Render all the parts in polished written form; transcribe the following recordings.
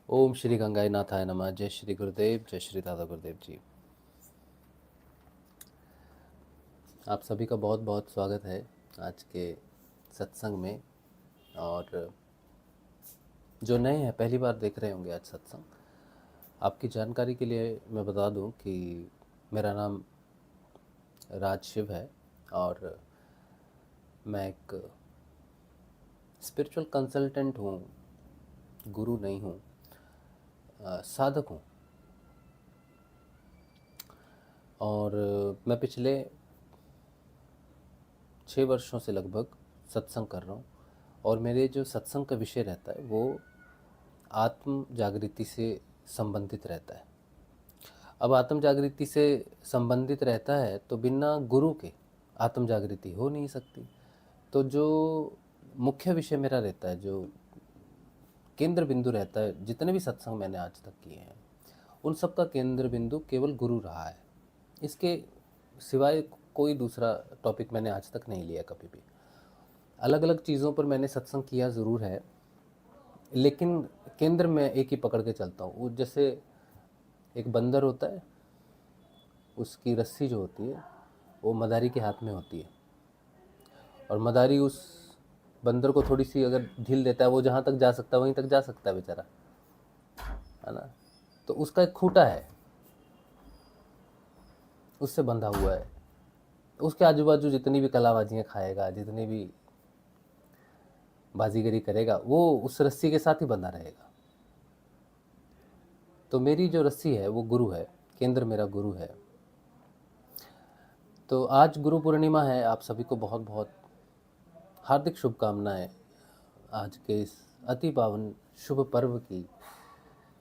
ओम श्री गंगाई नाथाय नमः। जय श्री गुरुदेव, जय श्री दादा गुरुदेव जी। आप सभी का बहुत बहुत स्वागत है आज के सत्संग में। और जो नए हैं पहली बार देख रहे होंगे आज सत्संग, आपकी जानकारी के लिए मैं बता दूं कि मेरा नाम राज शिव है और मैं एक स्पिरिचुअल कंसल्टेंट हूँ, गुरु नहीं हूँ, साधक हूँ। और मैं पिछले 6 वर्षों से लगभग सत्संग कर रहा हूँ और मेरे जो सत्संग का विषय रहता है वो आत्म जागृति से संबंधित रहता है। अब आत्म जागृति से संबंधित रहता है तो बिना गुरु के आत्म जागृति हो नहीं सकती। तो जो मुख्य विषय मेरा रहता है, जो केंद्र बिंदु रहता है, जितने भी सत्संग मैंने आज तक किए हैं उन सब का केंद्र बिंदु केवल गुरु रहा है। इसके सिवाय कोई दूसरा टॉपिक मैंने आज तक नहीं लिया कभी भी। अलग अलग चीज़ों पर मैंने सत्संग किया ज़रूर है, लेकिन केंद्र में एक ही पकड़ के चलता हूँ। वो जैसे एक बंदर होता है, उसकी रस्सी जो होती है वो मदारी के हाथ में होती है और मदारी उस बंदर को थोड़ी सी अगर ढील देता है, वो जहाँ तक जा सकता है वहीं तक जा सकता है बेचारा, है ना। तो उसका एक खूंटा है, उससे बंधा हुआ है। उसके आजू बाजू जितनी भी कलाबाजियाँ खाएगा, जितनी भी बाजीगरी करेगा, वो उस रस्सी के साथ ही बंधा रहेगा। तो मेरी जो रस्सी है वो गुरु है, केंद्र मेरा गुरु है। तो आज गुरु पूर्णिमा है। आप सभी को बहुत बहुत हार्दिक शुभकामनाएं आज के इस अति पावन शुभ पर्व की,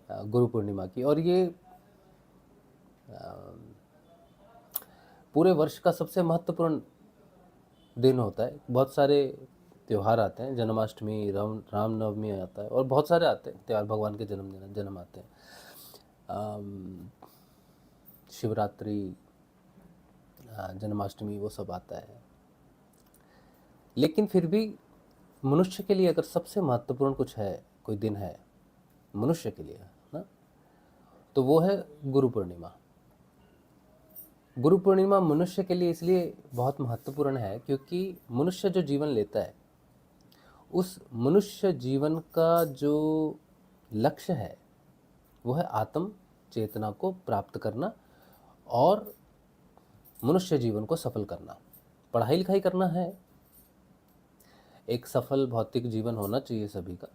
गुरु पूर्णिमा की। और ये पूरे वर्ष का सबसे महत्वपूर्ण दिन होता है। बहुत सारे त्यौहार आते हैं, जन्माष्टमी, रामनवमी आता है और बहुत सारे आते हैं त्यौहार, भगवान के जन्म आते हैं, शिवरात्रि, जन्माष्टमी, वो सब आता है। लेकिन फिर भी मनुष्य के लिए अगर सबसे महत्वपूर्ण कुछ है, कोई दिन है मनुष्य के लिए ना, तो वो है गुरु पूर्णिमा। गुरु पूर्णिमा मनुष्य के लिए इसलिए बहुत महत्वपूर्ण है क्योंकि मनुष्य जो जीवन लेता है, उस मनुष्य जीवन का जो लक्ष्य है वो है आत्म चेतना को प्राप्त करना और मनुष्य जीवन को सफल करना। पढ़ाई लिखाई करना है, एक सफल भौतिक जीवन होना चाहिए सभी का।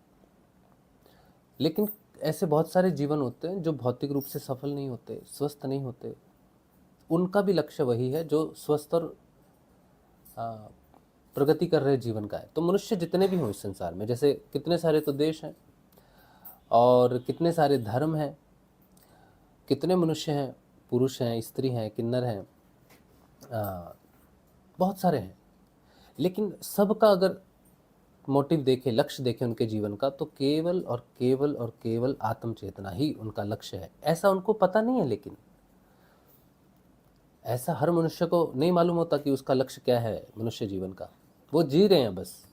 लेकिन ऐसे बहुत सारे जीवन होते हैं जो भौतिक रूप से सफल नहीं होते, स्वस्थ नहीं होते। उनका भी लक्ष्य वही है जो स्वस्थ और प्रगति कर रहे जीवन का है। तो मनुष्य जितने भी हों इस संसार में, जैसे कितने सारे तो देश हैं और कितने सारे धर्म हैं, कितने मनुष्य हैं, पुरुष हैं, स्त्री हैं, किन्नर हैं, बहुत सारे हैं। लेकिन सबका अगर मोटिव देखें, लक्ष्य देखें उनके जीवन का, तो केवल और केवल और केवल आत्म चेतना ही उनका लक्ष्य है। ऐसा उनको पता नहीं है, लेकिन ऐसा हर मनुष्य को नहीं मालूम होता कि उसका लक्ष्य क्या है मनुष्य जीवन का। वो जी रहे हैं बस।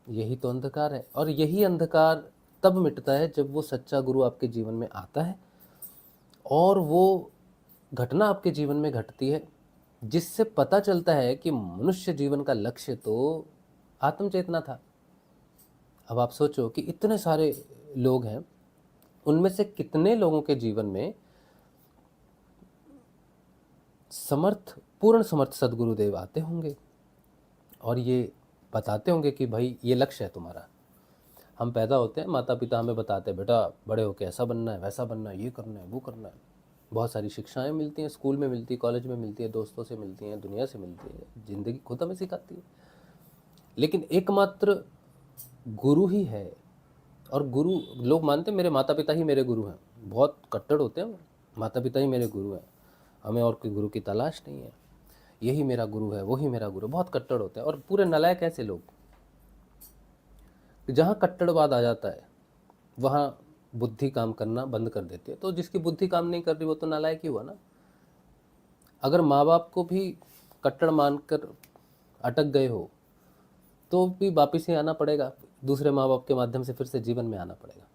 यही तो अंधकार है और यही अंधकार तब मिटता है जब वो सच्चा गुरु आपके जीवन में आता है और वो घटना आपके जीवन में घटती है जिससे पता चलता है कि मनुष्य जीवन का लक्ष्य तो आत्मचेतना था। अब आप सोचो कि इतने सारे लोग हैं, उनमें से कितने लोगों के जीवन में पूर्ण समर्थ सद्गुरुदेव आते होंगे और ये बताते होंगे कि भाई ये लक्ष्य है तुम्हारा। हम पैदा होते हैं, माता पिता हमें बताते हैं बेटा बड़े होके ऐसा बनना है, वैसा बनना है, ये करना है, वो करना है। बहुत सारी शिक्षाएं मिलती हैं, स्कूल में मिलती है, कॉलेज में मिलती है, दोस्तों से मिलती हैं, दुनिया से मिलती है, ज़िंदगी खुद हमें सिखाती है। लेकिन एकमात्र गुरु ही है। और गुरु, लोग मानते हैं मेरे माता पिता ही मेरे गुरु हैं, बहुत कट्टर होते हैं, माता पिता ही मेरे गुरु हैं, हमें और कोई गुरु की तलाश नहीं है, यही मेरा गुरु है, वही मेरा गुरु, बहुत कट्टर होते हैं। और पूरे नालायक ऐसे लोग, जहाँ कट्टरवाद आ जाता है वहाँ बुद्धि काम करना बंद कर देती है। तो जिसकी बुद्धि काम नहीं कर रही वो तो नालायक ही हुआ ना। अगर माँ बाप को भी कट्टर मानकर अटक गए हो तो भी वापिस ही आना पड़ेगा। दूसरे माँ बाप के माध्यम से फिर से जीवन में आना पड़ेगा।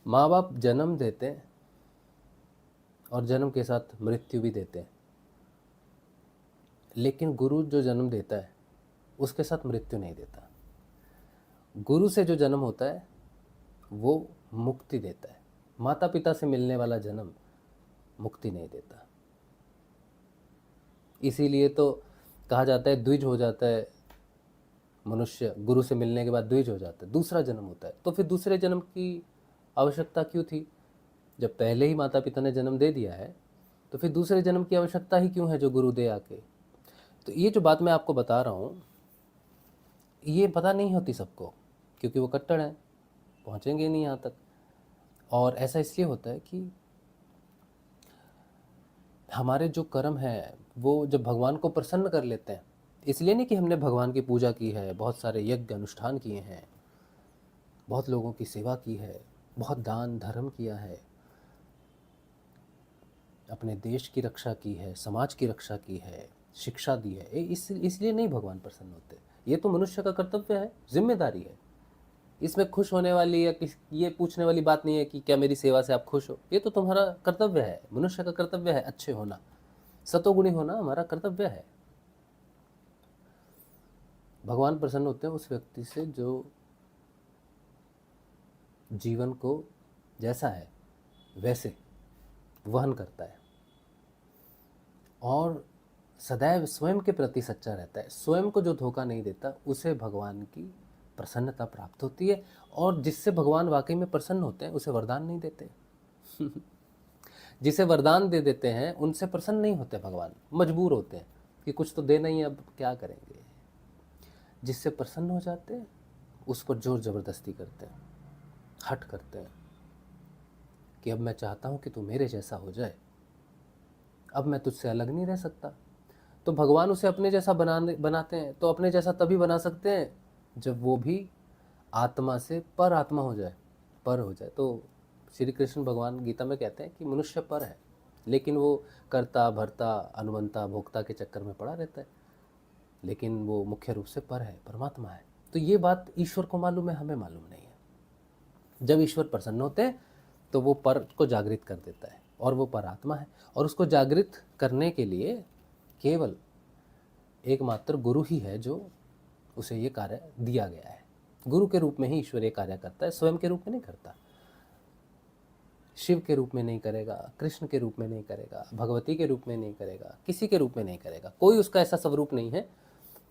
माँ बाप जन्म देते हैं और जन्म के साथ मृत्यु भी देते हैं, लेकिन गुरु जो जन्म देता है उसके साथ मृत्यु नहीं देता। गुरु से जो जन्म होता है वो मुक्ति देता है। माता पिता से मिलने वाला जन्म मुक्ति नहीं देता। इसीलिए तो कहा जाता है द्विज हो जाता है मनुष्य, गुरु से मिलने के बाद द्विज हो जाता है, दूसरा जन्म होता है। तो फिर दूसरे जन्म की आवश्यकता क्यों थी? जब पहले ही माता पिता ने जन्म दे दिया है तो फिर दूसरे जन्म की आवश्यकता ही क्यों है जो गुरु दे आके? तो ये जो बात मैं आपको बता रहा हूँ ये पता नहीं होती सबको, क्योंकि वो कट्टर हैं, पहुँचेंगे नहीं यहाँ तक। और ऐसा इसलिए होता है कि हमारे जो कर्म हैं वो जब भगवान को प्रसन्न कर लेते हैं, इसलिए नहीं कि हमने भगवान की पूजा की है, बहुत सारे यज्ञ अनुष्ठान किए हैं, बहुत लोगों की सेवा की है, बहुत दान धर्म किया है, अपने देश की रक्षा की है, समाज की रक्षा की है, शिक्षा दी है, इसलिए नहीं भगवान प्रसन्न होते। ये तो मनुष्य का कर्तव्य है, जिम्मेदारी है। इसमें खुश होने वाली या ये पूछने वाली बात नहीं है कि क्या मेरी सेवा से आप खुश हो। ये तो तुम्हारा कर्तव्य है, मनुष्य का कर्तव्य है अच्छे होना, सतोगुणी होना हमारा कर्तव्य है। भगवान प्रसन्न होते हैं उस व्यक्ति से जो जीवन को जैसा है वैसे वहन करता है और सदैव स्वयं के प्रति सच्चा रहता है, स्वयं को जो धोखा नहीं देता, उसे भगवान की प्रसन्नता प्राप्त होती है। और जिससे भगवान वाकई में प्रसन्न होते हैं उसे वरदान नहीं देते जिसे वरदान दे देते हैं उनसे प्रसन्न नहीं होते भगवान, मजबूर होते हैं कि कुछ तो देना ही है, अब क्या करेंगे। जिससे प्रसन्न हो जाते हैं उस पर जोर जबरदस्ती करते हैं, हट करते हैं कि अब मैं चाहता हूँ कि तू मेरे जैसा हो जाए, अब मैं तुझसे अलग नहीं रह सकता। तो भगवान उसे अपने जैसा बनाते हैं। तो अपने जैसा तभी बना सकते हैं जब वो भी आत्मा से पर आत्मा हो जाए, पर हो जाए। तो श्री कृष्ण भगवान गीता में कहते हैं कि मनुष्य पर है, लेकिन वो कर्ता भर्ता अनुमंता भोक्ता के चक्कर में पड़ा रहता है, लेकिन वो मुख्य रूप से पर है, परमात्मा है। तो ये बात ईश्वर को मालूम है, हमें मालूम नहीं है। जब ईश्वर प्रसन्न होते हैं तो वो पर को जागृत कर देता है और वो परात्मा है। और उसको जागृत करने के लिए केवल एकमात्र गुरु ही है जो उसे ये कार्य दिया गया है। गुरु के रूप में ही ईश्वर ये कार्य करता है, स्वयं के रूप में नहीं करता। शिव के रूप में नहीं करेगा, कृष्ण के रूप में नहीं करेगा, भगवती के रूप में नहीं करेगा, किसी के रूप में नहीं करेगा। कोई उसका ऐसा स्वरूप नहीं है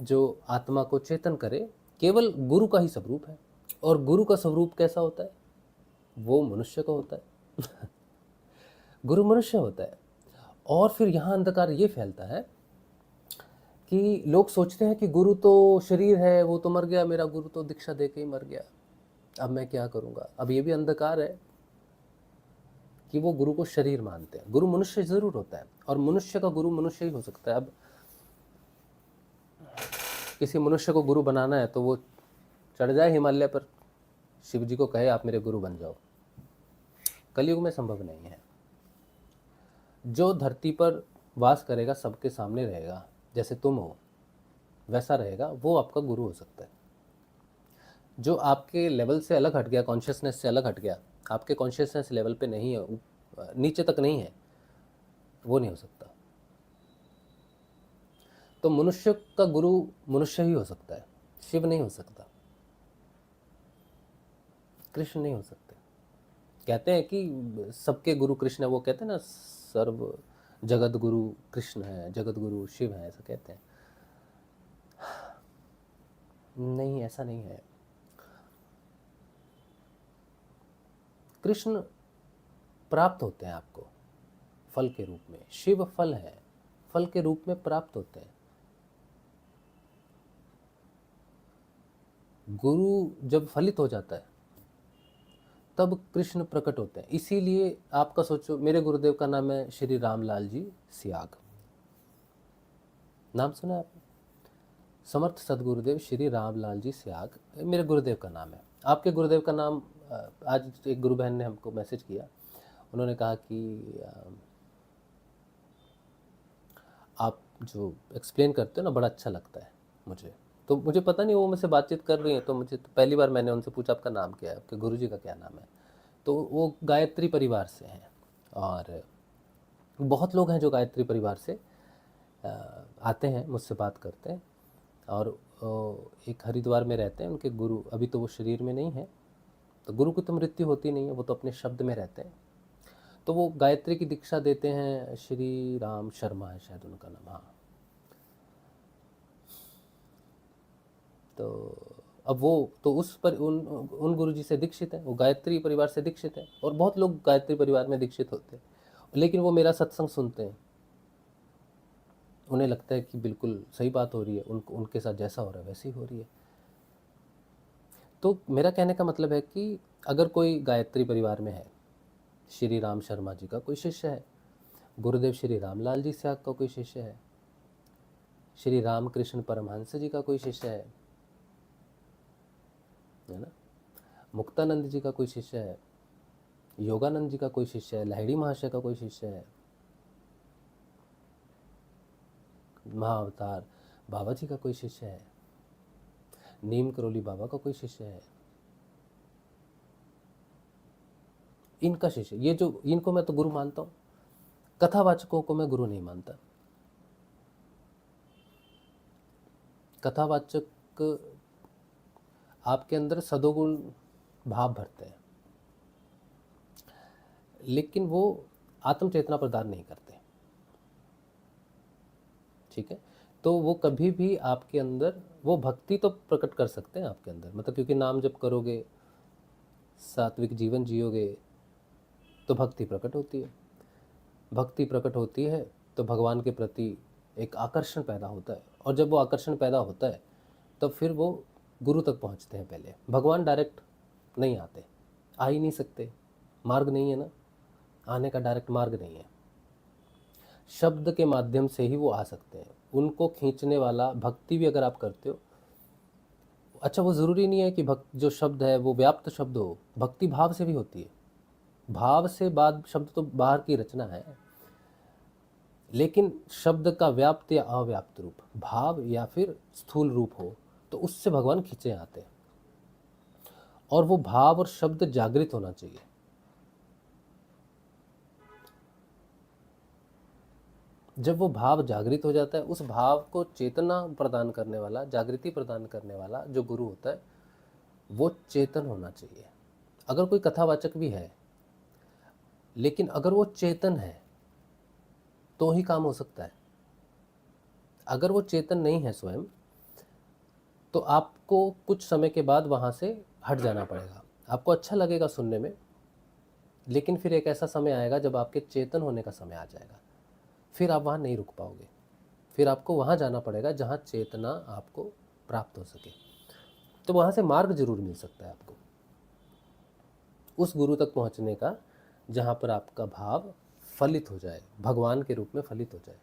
जो आत्मा को चेतन करे, केवल गुरु का ही स्वरूप है। और गुरु का स्वरूप कैसा होता है? वो मनुष्य का होता है गुरु मनुष्य होता है। और फिर यहाँ अंधकार ये फैलता है कि लोग सोचते हैं कि गुरु तो शरीर है, वो तो मर गया, मेरा गुरु तो दीक्षा दे के ही मर गया, अब मैं क्या करूँगा। अब ये भी अंधकार है कि वो गुरु को शरीर मानते हैं। गुरु मनुष्य जरूर होता है और मनुष्य का गुरु मनुष्य ही हो सकता है। अब किसी मनुष्य को गुरु बनाना है तो वो चढ़ जाए हिमालय पर, शिव जी को कहे आप मेरे गुरु बन जाओ, कलयुग में संभव नहीं है। जो धरती पर वास करेगा, सबके सामने रहेगा, जैसे तुम हो वैसा रहेगा, वो आपका गुरु हो सकता है। जो आपके लेवल से अलग हट गया, कॉन्शियसनेस से अलग हट गया, आपके कॉन्शियसनेस लेवल पे नहीं है, नीचे तक नहीं है, वो नहीं हो सकता। तो मनुष्य का गुरु मनुष्य ही हो सकता है, शिव नहीं हो सकता, कृष्ण नहीं हो सकते। कहते हैं कि सबके गुरु कृष्ण है, वो कहते हैं ना सर्व जगत गुरु कृष्ण है, जगत गुरु शिव है, ऐसा कहते हैं। नहीं, ऐसा नहीं है। कृष्ण प्राप्त होते हैं आपको फल के रूप में, शिव फल है, फल के रूप में प्राप्त होते हैं। गुरु जब फलित हो जाता है तब कृष्ण प्रकट होते हैं। इसीलिए आपका सोचो, मेरे गुरुदेव का नाम है श्री रामलाल जी सियाग, नाम सुना है आपने? समर्थ सदगुरुदेव श्री रामलाल जी सियाग मेरे गुरुदेव का नाम है। आपके गुरुदेव का नाम, आज एक गुरु बहन ने हमको मैसेज किया, उन्होंने कहा कि आप जो एक्सप्लेन करते हो ना बड़ा अच्छा लगता है मुझे, तो मुझे पता नहीं वो मुझसे बातचीत कर रही हैं, तो मुझे तो पहली बार मैंने उनसे पूछा आपका नाम क्या है, आपके गुरुजी का क्या नाम है। तो वो गायत्री परिवार से हैं, और बहुत लोग हैं जो गायत्री परिवार से आते हैं, मुझसे बात करते हैं। और एक हरिद्वार में रहते हैं, उनके गुरु, अभी तो वो शरीर में नहीं है, तो गुरु की तो मृत्यु होती नहीं है, वो तो अपने शब्द में रहते हैं। तो वो गायत्री की दीक्षा देते हैं, श्री राम शर्मा है शायद उनका नाम। हाँ, तो अब वो तो उस पर उन गुरुजी से दीक्षित हैं, वो गायत्री परिवार से दीक्षित हैं, और बहुत लोग गायत्री परिवार में दीक्षित होते हैं, लेकिन वो मेरा सत्संग सुनते हैं, उन्हें लगता है कि बिल्कुल सही बात हो रही है, उनके साथ जैसा हो रहा है वैसी हो रही है। तो मेरा कहने का मतलब है कि अगर कोई गायत्री परिवार में है, श्री राम शर्मा जी का कोई शिष्य है, गुरुदेव श्री रामलाल जी साहब का कोई शिष्य है, श्री रामकृष्ण परमहंस जी का कोई शिष्य है ना, मुक्तानंद जी का कोई शिष्य है, योगानंद जी का कोई शिष्य है, लाहिड़ी महाशय का कोई शिष्य है, महाअवतार बाबा जी का कोई शिष्य है, नीम करोली बाबा का कोई शिष्य है, इनका शिष्य, ये जो इनको मैं तो गुरु मानता हूँ, कथावाचकों को मैं गुरु नहीं मानता। कथावाचक आपके अंदर सदोगुण भाव भरते हैं, लेकिन वो आत्म चेतना प्रदान नहीं करते, ठीक है। तो वो कभी भी आपके अंदर वो भक्ति तो प्रकट कर सकते हैं आपके अंदर, मतलब क्योंकि नाम जप करोगे, सात्विक जीवन जियोगे, तो भक्ति प्रकट होती है। भक्ति प्रकट होती है तो भगवान के प्रति एक आकर्षण पैदा होता है, और जब वो आकर्षण पैदा होता है तब फिर वो गुरु तक पहुंचते हैं। पहले भगवान डायरेक्ट नहीं आते, आ ही नहीं सकते, मार्ग नहीं है ना, आने का डायरेक्ट मार्ग नहीं है। शब्द के माध्यम से ही वो आ सकते हैं, उनको खींचने वाला भक्ति भी अगर आप करते हो, अच्छा वो ज़रूरी नहीं है कि भक्त जो शब्द है वो व्याप्त शब्द हो, भक्ति भाव से भी होती है, भाव से बाद शब्द तो बाहर की रचना है, लेकिन शब्द का व्याप्त या अव्याप्त रूप, भाव या फिर स्थूल रूप हो, तो उससे भगवान खींचे आते हैं। और वो भाव और शब्द जागृत होना चाहिए। जब वो भाव जागृत हो जाता है, उस भाव को चेतना प्रदान करने वाला, जागृति प्रदान करने वाला जो गुरु होता है, वो चेतन होना चाहिए। अगर कोई कथावाचक भी है, लेकिन अगर वो चेतन है तो ही काम हो सकता है। अगर वो चेतन नहीं है स्वयं, तो आपको कुछ समय के बाद वहाँ से हट जाना पड़ेगा। आपको अच्छा लगेगा सुनने में, लेकिन फिर एक ऐसा समय आएगा जब आपके चेतन होने का समय आ जाएगा, फिर आप वहाँ नहीं रुक पाओगे, फिर आपको वहाँ जाना पड़ेगा जहाँ चेतना आपको प्राप्त हो सके। तो वहाँ से मार्ग जरूर मिल सकता है आपको उस गुरु तक पहुँचने का, जहाँ पर आपका भाव फलित हो जाए, भगवान के रूप में फलित हो जाए।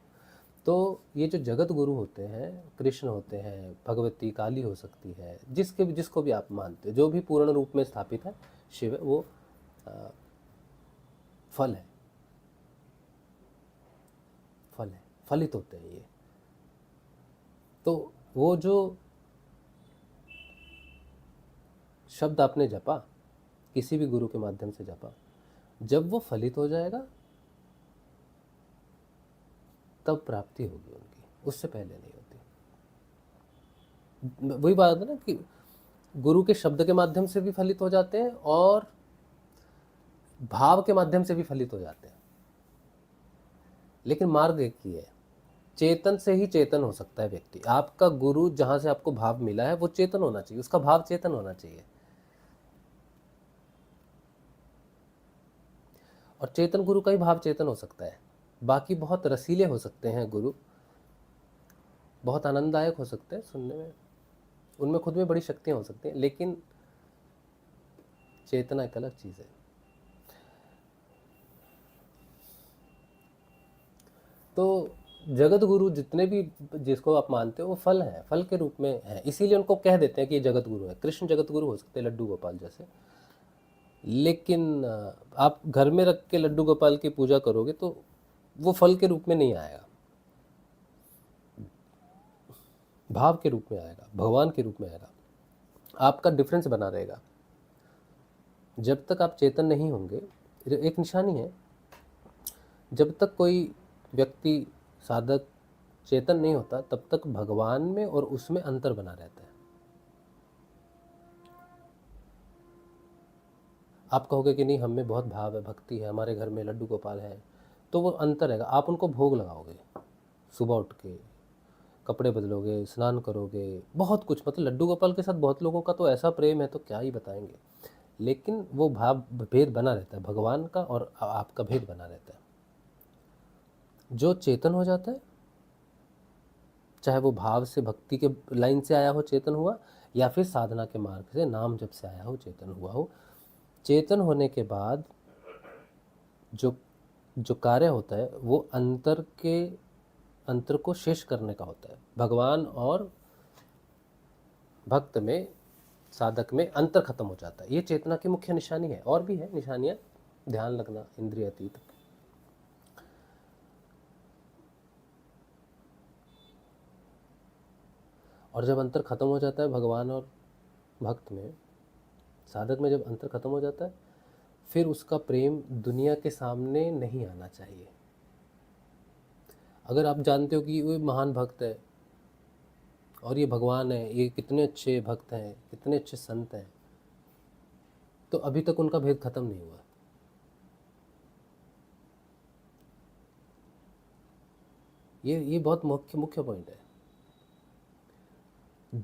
तो ये जो जगत गुरु होते हैं, कृष्ण होते हैं, भगवती काली हो सकती है, जिसको भी आप मानते हो, जो भी पूर्ण रूप में स्थापित है, शिव है, वो फल है, फल है, फलित होते हैं ये। तो वो जो शब्द आपने जपा, किसी भी गुरु के माध्यम से जपा, जब वो फलित हो जाएगा तब प्राप्ति होगी उनकी, उससे पहले नहीं होती। वही बात है ना कि गुरु के शब्द के माध्यम से भी फलित हो जाते हैं और भाव के माध्यम से भी फलित हो जाते हैं, लेकिन मार्ग एक ही है। चेतन से ही चेतन हो सकता है व्यक्ति। आपका गुरु जहां से आपको भाव मिला है वो चेतन होना चाहिए, उसका भाव चेतन होना चाहिए। और चेतन गुरु का ही भाव चेतन हो सकता है। बाकी बहुत रसीले हो सकते हैं गुरु, बहुत आनंददायक हो सकते हैं सुनने में, उनमें खुद में बड़ी शक्तियां हो सकती हैं, लेकिन चेतना एक अलग चीज़ है। तो जगत गुरु जितने भी जिसको आप मानते हो वो फल है, फल के रूप में है, इसीलिए उनको कह देते हैं कि ये जगत गुरु है। कृष्ण जगत गुरु हो सकते हैं, लड्डू गोपाल जैसे, लेकिन आप घर में रख के लड्डू गोपाल की पूजा करोगे तो वो फल के रूप में नहीं आएगा। भाव के रूप में आएगा, भगवान के रूप में आएगा, आपका डिफरेंस बना रहेगा। जब तक आप चेतन नहीं होंगे, एक निशानी है, जब तक कोई व्यक्ति साधक चेतन नहीं होता तब तक भगवान में और उसमें अंतर बना रहता है। आप कहोगे कि नहीं, हम में बहुत भाव है, भक्ति है, हमारे घर में लड्डू गोपाल है, तो वो अंतर रहेगा। आप उनको भोग लगाओगे, सुबह उठ के कपड़े बदलोगे, स्नान करोगे, बहुत कुछ, मतलब लड्डू गोपाल के साथ बहुत लोगों का तो ऐसा प्रेम है तो क्या ही बताएंगे, लेकिन वो भाव भेद बना रहता है, भगवान का और आपका भेद बना रहता है। जो चेतन हो जाता है, चाहे वो भाव से भक्ति के लाइन से आया हो चेतन हुआ, या फिर साधना के मार्ग से नाम जप से आया हो चेतन हुआ हो, चेतन होने के बाद जो जो कार्य होता है वो अंतर को शेष करने का होता है। भगवान और भक्त में, साधक में अंतर खत्म हो जाता है। ये चेतना की मुख्य निशानी है। और भी है निशानियाँ, ध्यान लगना, इंद्रिय अतीत। और जब अंतर खत्म हो जाता है भगवान और भक्त में, साधक में, जब अंतर खत्म हो जाता है, फिर उसका प्रेम दुनिया के सामने नहीं आना चाहिए। अगर आप जानते हो कि वो महान भक्त है और ये भगवान है, ये कितने अच्छे भक्त हैं, कितने अच्छे संत हैं, तो अभी तक उनका भेद खत्म नहीं हुआ। ये बहुत मुख्य पॉइंट है।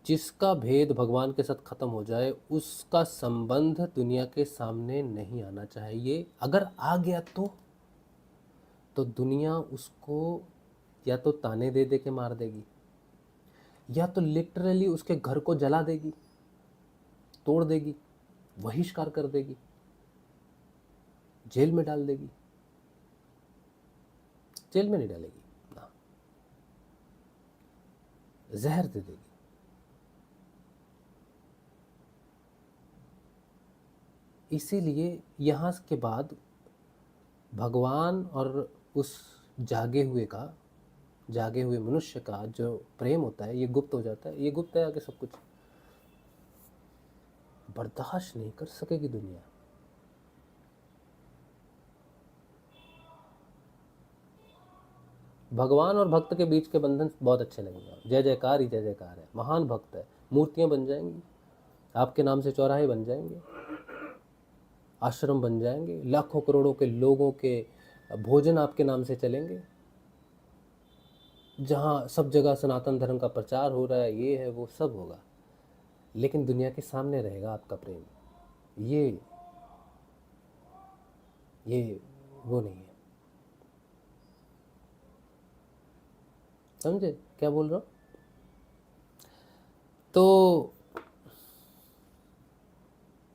जिसका भेद भगवान के साथ खत्म हो जाए, उसका संबंध दुनिया के सामने नहीं आना चाहिए। अगर आ गया तो दुनिया उसको या तो ताने दे दे के मार देगी, या तो लिटरली उसके घर को जला देगी, तोड़ देगी, बहिष्कार कर देगी, जेल में डाल देगी। जेल में नहीं डालेगी ना, जहर दे देगी। इसीलिए यहाँ के बाद भगवान और उस जागे हुए मनुष्य का जो प्रेम होता है, ये गुप्त हो जाता है। ये गुप्त है, आगे सब कुछ बर्दाश्त नहीं कर सकेगी दुनिया। भगवान और भक्त के बीच के बंधन बहुत अच्छे लगेंगे। जय जयकार ही जय जयकार है। महान भक्त है, मूर्तियां बन जाएंगी, आपके नाम से चौराहे बन जाएंगे, आश्रम बन जाएंगे, लाखों करोड़ों के लोगों के भोजन आपके नाम से चलेंगे, जहाँ सब जगह सनातन धर्म का प्रचार हो रहा है, ये है वो सब होगा, लेकिन दुनिया के सामने रहेगा आपका प्रेम। ये वो नहीं है। समझे क्या बोल रहा हूँ? तो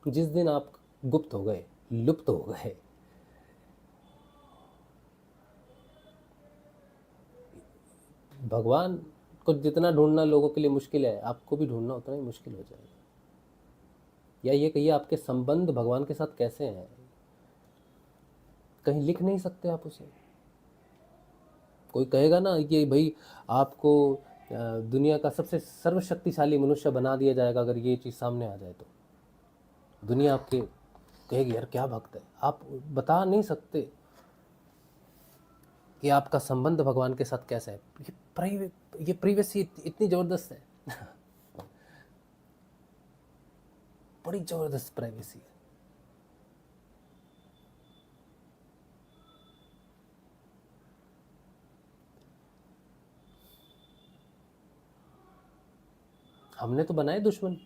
जिस दिन आप गुप्त हो गए, लुप्त हो गए, भगवान को जितना ढूंढना लोगों के लिए मुश्किल है, आपको भी ढूंढना उतना ही मुश्किल हो जाएगा। या ये कहिए, आपके संबंध भगवान के साथ कैसे हैं, कहीं लिख नहीं सकते आप उसे। कोई कहेगा ना कि भाई आपको दुनिया का सबसे सर्वशक्तिशाली मनुष्य बना दिया जाएगा अगर ये चीज़ सामने आ जाए, तो दुनिया आपके कहेगी यार क्या भक्त है। आप बता नहीं सकते कि आपका संबंध भगवान के साथ कैसा है। ये प्रीवेसी इतनी ज़बरदस्त है बड़ी ज़बरदस्त प्राइवेसी है। हमने तो बनाए दुश्मन।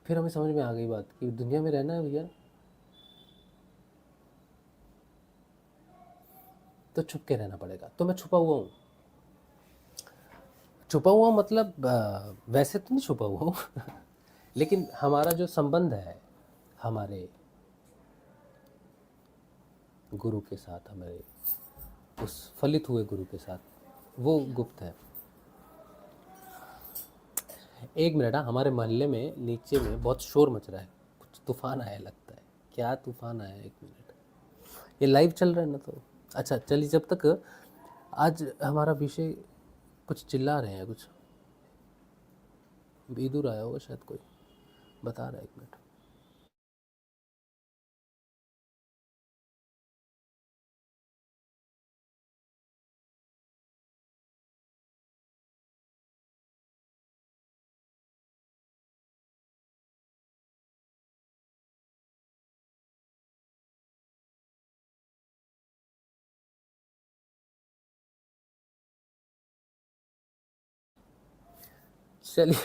फिर हमें समझ में आ गई बात कि दुनिया में रहना है भैया तो छुप के रहना पड़ेगा। तो मैं छुपा हुआ हूँ। छुपा हुआ मतलब वैसे तो नहीं छुपा हुआ हूँ लेकिन हमारा जो संबंध है हमारे गुरु के साथ, हमारे उस फलित हुए गुरु के साथ, वो गुप्त है। एक मिनट, हमारे मोहल्ले में नीचे में बहुत शोर मच रहा है, कुछ तूफान आया लगता है। क्या तूफान आया? एक मिनट, ये लाइव चल रहा है ना, तो अच्छा चलिए। जब तक आज हमारा विषय, कुछ चिल्ला रहे हैं, कुछ विदुर आया होगा शायद, कोई बता रहा है, 1 मिनट। चलिए,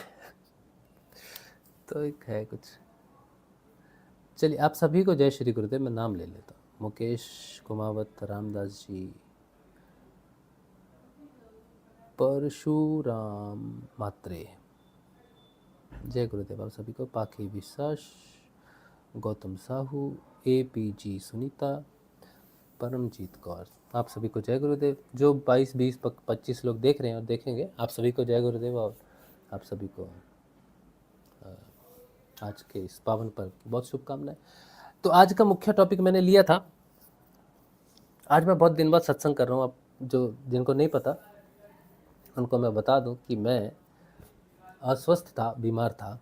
तो एक है कुछ। चलिए, आप सभी को जय श्री गुरुदेव। मैं नाम ले लेता हूँ। मुकेश कुमावत, रामदास जी, परशुराम मात्रे। जय गुरुदेव आप सभी को। पाखी विश्वास, गौतम साहू, APG सुनीता, परमजीत कौर, आप सभी को जय गुरुदेव। जो 22, 20, 25 लोग देख रहे हैं और देखेंगे, आप सभी को जय गुरुदेव। और आप सभी को आज के इस पावन पर्व की बहुत शुभकामनाएं। तो आज का मुख्य टॉपिक मैंने लिया था। आज मैं बहुत दिन बाद सत्संग कर रहा हूँ। अब जो जिनको नहीं पता उनको मैं बता दूं कि मैं अस्वस्थ था, बीमार था,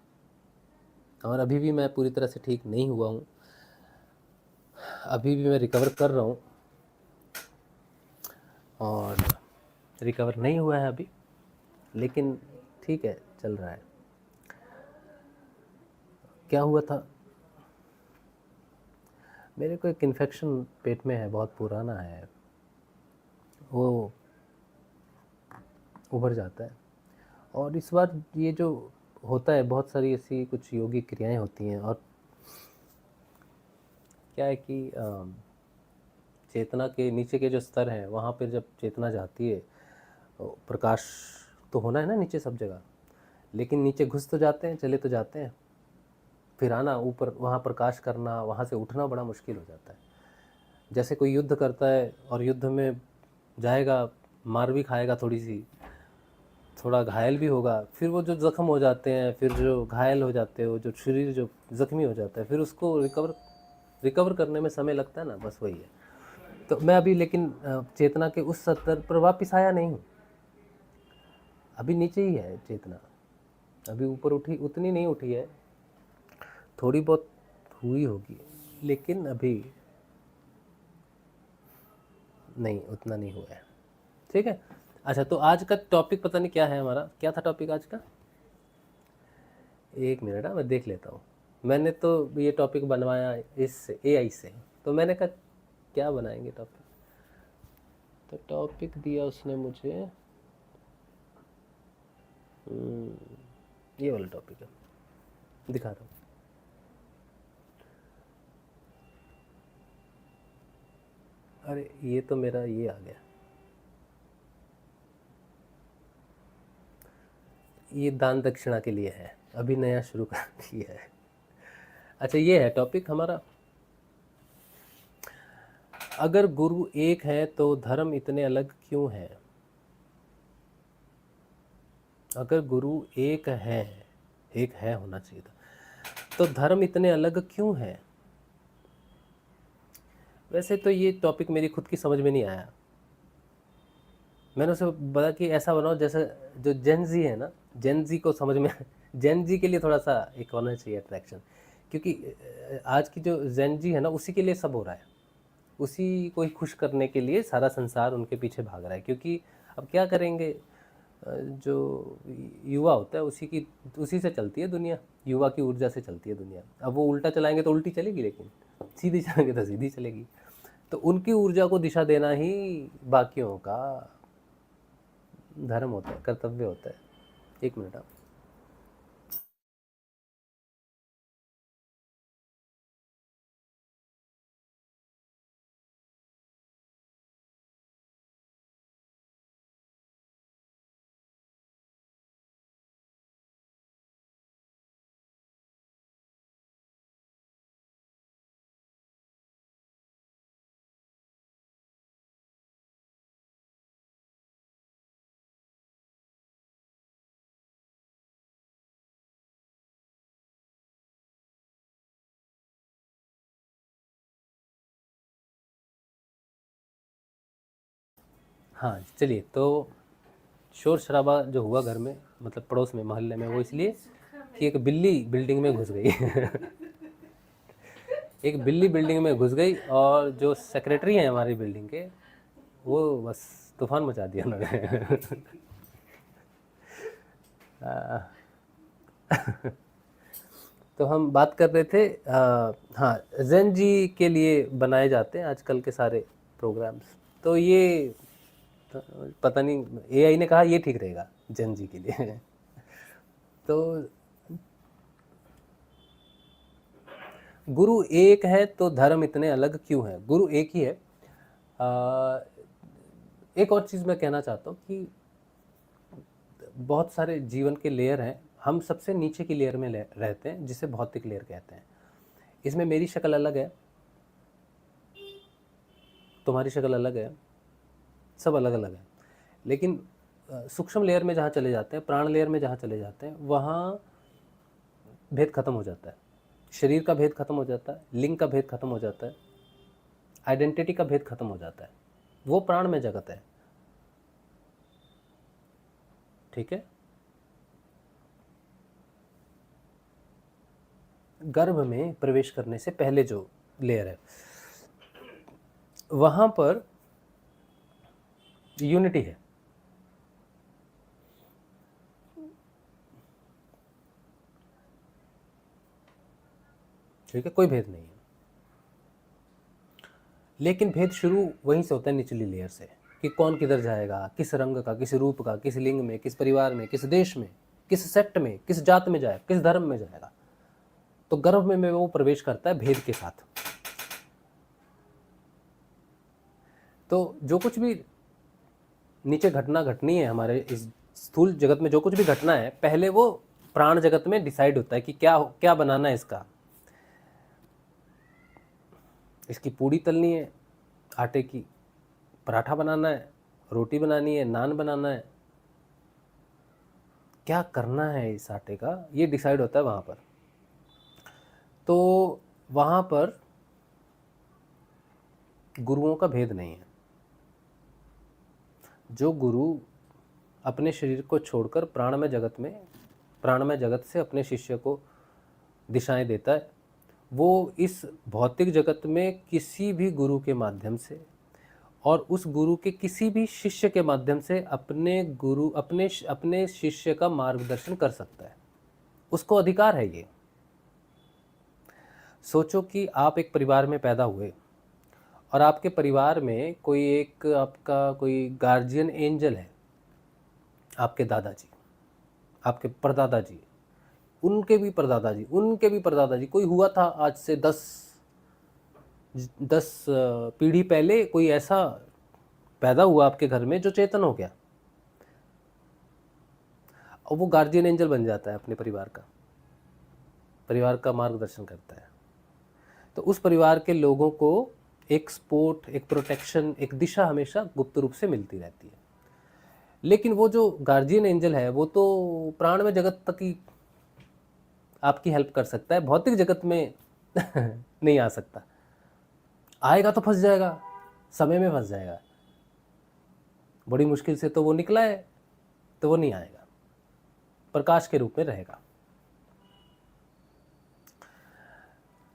और अभी भी मैं पूरी तरह से ठीक नहीं हुआ हूँ। अभी भी मैं रिकवर कर रहा हूँ, और रिकवर नहीं हुआ है अभी, लेकिन ठीक है, चल रहा है। क्या हुआ था, मेरे को एक इन्फेक्शन पेट में है, बहुत पुराना है, वो उभर जाता है। और इस बार ये जो होता है, बहुत सारी ऐसी कुछ योगी क्रियाएं होती हैं। और क्या है कि चेतना के नीचे के जो स्तर हैं, वहाँ पर जब चेतना जाती है, प्रकाश तो होना है ना नीचे सब जगह, लेकिन नीचे घुस तो जाते हैं, चले तो जाते हैं, फिर आना ऊपर, वहाँ प्रकाश करना, वहाँ से उठना बड़ा मुश्किल हो जाता है। जैसे कोई युद्ध करता है और युद्ध में जाएगा, मार भी खाएगा थोड़ी सी, थोड़ा घायल भी होगा, फिर वो जो ज़ख्म हो जाते हैं, फिर जो घायल हो जाते हैं, वो जो शरीर जो ज़ख्मी हो जाता है, फिर उसको रिकवर करने में समय लगता है ना, बस वही है। तो मैं अभी लेकिन चेतना के उस स्तर पर वापस आया नहीं हूँ, अभी नीचे ही है चेतना। अभी ऊपर उठी उतनी नहीं उठी है, थोड़ी बहुत हुई होगी, लेकिन अभी नहीं, उतना नहीं हुआ है। ठीक है। अच्छा, तो आज का टॉपिक पता नहीं क्या है हमारा, क्या था टॉपिक आज का? 1 मिनट, मैं देख लेता हूँ। मैंने तो ये टॉपिक बनवाया इससे, AI से, तो मैंने कहा क्या बनाएंगे टॉपिक। तो टॉपिक दिया उसने मुझे, ये वाला टॉपिक है, दिखा रहा हूँ। अरे ये तो मेरा ये आ गया, ये दान दक्षिणा के लिए है, अभी नया शुरू कर दिया है। अच्छा, ये है टॉपिक हमारा। अगर गुरु एक है तो धर्म इतने अलग क्यों है? अगर गुरु एक है होना चाहिए था, तो धर्म इतने अलग क्यों है? वैसे तो ये टॉपिक मेरी खुद की समझ में नहीं आया। मैंने उसे बोला कि ऐसा बनाओ जैसे जो जेन जी है ना, जेन जी को समझ में जेन जी के लिए थोड़ा सा एक होना चाहिए अट्रैक्शन, क्योंकि आज की जो जेन जी है ना, उसी के लिए सब हो रहा है, उसी को ही खुश करने के लिए सारा संसार उनके पीछे भाग रहा है। क्योंकि अब क्या करेंगे, जो युवा होता है उसी से चलती है दुनिया, युवा की ऊर्जा से चलती है दुनिया। अब वो उल्टा चलाएंगे तो उल्टी चलेगी, लेकिन सीधी चलाएंगे तो सीधी चलेगी। तो उनकी ऊर्जा को दिशा देना ही बाकियों का धर्म होता है, कर्तव्य होता है। 1 मिनट आप हाँ चलिए, तो शोर शराबा जो हुआ घर में, मतलब पड़ोस में, मोहल्ले में, वो इसलिए कि एक बिल्ली बिल्डिंग में घुस गई। एक बिल्ली बिल्डिंग में घुस गई और जो सेक्रेटरी हैं हमारी बिल्डिंग के, वो बस तूफान मचा दिया उन्होंने। तो हम बात कर रहे थे, हाँ, जेन जी के लिए बनाए जाते हैं आजकल के सारे प्रोग्राम्स। तो ये पता नहीं, एआई ने कहा ये ठीक रहेगा जेन जी के लिए। तो गुरु एक है तो धर्म इतने अलग क्यों हैं? गुरु एक ही है। एक और चीज़ मैं कहना चाहता हूँ कि बहुत सारे जीवन के लेयर हैं, हम सबसे नीचे की लेयर में रहते हैं, जिसे भौतिक लेयर कहते हैं। इसमें मेरी शक्ल अलग है, तुम्हारी शक्ल अलग है, सब अलग अलग है। लेकिन सूक्ष्म लेयर में जहाँ चले जाते हैं, प्राण लेयर में जहाँ चले जाते हैं, वहाँ भेद खत्म हो जाता है। शरीर का भेद खत्म हो जाता है, लिंग का भेद खत्म हो जाता है, आइडेंटिटी का भेद खत्म हो जाता है। वो प्राण में जगत है। ठीक है। गर्भ में प्रवेश करने से पहले जो लेयर है, वहां पर यूनिटी है। ठीक है, कोई भेद नहीं है। लेकिन भेद शुरू वहीं से होता है, निचली लेयर से, कि कौन किधर जाएगा, किस रंग का, किस रूप का, किस लिंग में, किस परिवार में, किस देश में, किस सेक्ट में, किस जात में जाएगा, किस धर्म में जाएगा। तो गर्भ में वो प्रवेश करता है भेद के साथ। तो जो कुछ भी नीचे घटना घटनी है हमारे इस स्थूल जगत में, जो कुछ भी घटना है, पहले वो प्राण जगत में डिसाइड होता है कि क्या क्या बनाना है इसका। इसकी पूड़ी तलनी है, आटे की पराठा बनाना है, रोटी बनानी है, नान बनाना है, क्या करना है इस आटे का, ये डिसाइड होता है वहाँ पर। तो वहाँ पर गुरुओं का भेद नहीं है। जो गुरु अपने शरीर को छोड़कर प्राणमय जगत से अपने शिष्य को दिशाएं देता है, वो इस भौतिक जगत में किसी भी गुरु के माध्यम से और उस गुरु के किसी भी शिष्य के माध्यम से अपने शिष्य का मार्गदर्शन कर सकता है। उसको अधिकार है ये। सोचो कि आप एक परिवार में पैदा हुए और आपके परिवार में कोई एक आपका कोई गार्जियन एंजल है, आपके दादाजी, आपके परदादाजी, उनके भी परदादाजी, उनके भी परदादाजी, कोई हुआ था आज से 10 पीढ़ी पहले, कोई ऐसा पैदा हुआ आपके घर में जो चेतन हो गया और वो गार्जियन एंजल बन जाता है अपने परिवार का मार्गदर्शन करता है। तो उस परिवार के लोगों को एक सपोर्ट, एक प्रोटेक्शन, एक दिशा हमेशा गुप्त रूप से मिलती रहती है। लेकिन वो जो गार्जियन एंजल है, वो तो प्राण में जगत तक ही आपकी हेल्प कर सकता है, भौतिक जगत में नहीं आ सकता। आएगा तो फंस जाएगा, समय में फंस जाएगा। बड़ी मुश्किल से तो वो निकला है, तो वो नहीं आएगा, प्रकाश के रूप में रहेगा।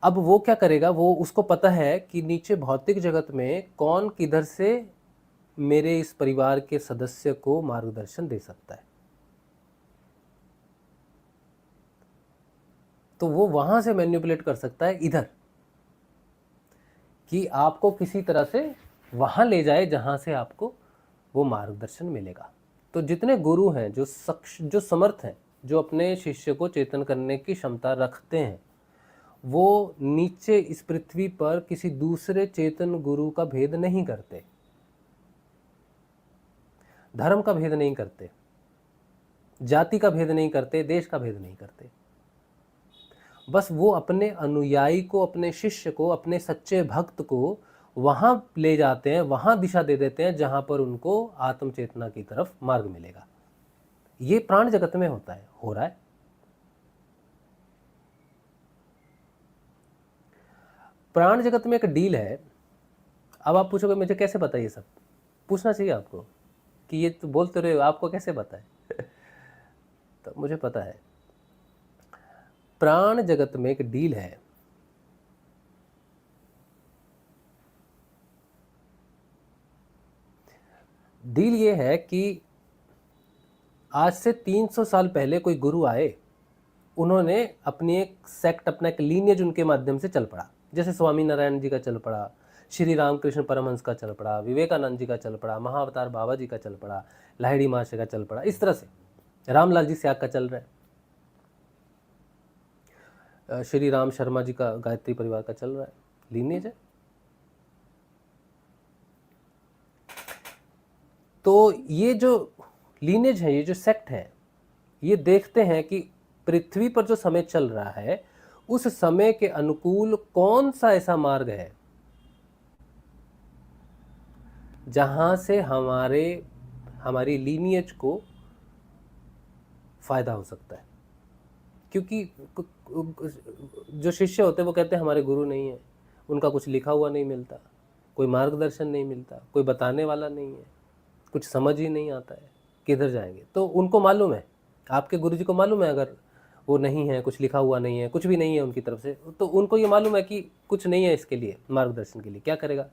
अब वो क्या करेगा, वो उसको पता है कि नीचे भौतिक जगत में कौन किधर से मेरे इस परिवार के सदस्य को मार्गदर्शन दे सकता है। तो वो वहां से मैनिपुलेट कर सकता है इधर, कि आपको किसी तरह से वहां ले जाए जहां से आपको वो मार्गदर्शन मिलेगा। तो जितने गुरु हैं, जो समर्थ हैं, जो अपने शिष्य को चेतन करने की क्षमता रखते हैं, वो नीचे इस पृथ्वी पर किसी दूसरे चेतन गुरु का भेद नहीं करते, धर्म का भेद नहीं करते, जाति का भेद नहीं करते, देश का भेद नहीं करते। बस वो अपने अनुयायी को, अपने शिष्य को, अपने सच्चे भक्त को वहां ले जाते हैं, वहां दिशा दे देते हैं जहां पर उनको आत्म चेतना की तरफ मार्ग मिलेगा। ये प्राण जगत में होता है, हो रहा है। प्राण जगत में एक डील है। अब आप पूछोगे मुझे कैसे पता ये सब? पूछना चाहिए आपको कि ये तो बोलते रहे हो, आपको कैसे पता है? तो मुझे पता है। प्राण जगत में एक डील है। डील ये है कि आज से 300 साल पहले कोई गुरु आए, उन्होंने अपनी एक सेक्ट, अपना एक लीनियज उनके माध्यम से चल पड़ा। जैसे स्वामी नारायण जी का चल पड़ा, श्री रामकृष्ण परमहंस का चल पड़ा, विवेकानंद जी का चल पड़ा, महाअवतार बाबा जी का चल पड़ा, लाहिड़ी महाशय का चल पड़ा, इस तरह से रामलाल जी स्याग का चल रहा है, श्री राम शर्मा जी का गायत्री परिवार का चल रहा है, लीनियज है। तो ये जो लीनेज है, ये जो सेक्ट है, ये देखते हैं कि पृथ्वी पर जो समय चल रहा है उस समय के अनुकूल कौन सा ऐसा मार्ग है जहां से हमारी लीनियज को फायदा हो सकता है। क्योंकि जो शिष्य होते हैं वो कहते हैं हमारे गुरु नहीं है, उनका कुछ लिखा हुआ नहीं मिलता, कोई मार्गदर्शन नहीं मिलता, कोई बताने वाला नहीं है, कुछ समझ ही नहीं आता है, किधर जाएंगे। तो उनको मालूम है, आपके गुरुजी को मालूम है, अगर वो नहीं है, कुछ लिखा हुआ नहीं है, कुछ भी नहीं है उनकी तरफ से, तो उनको ये मालूम है कि कुछ नहीं है इसके लिए, मार्गदर्शन के लिए क्या करेगा।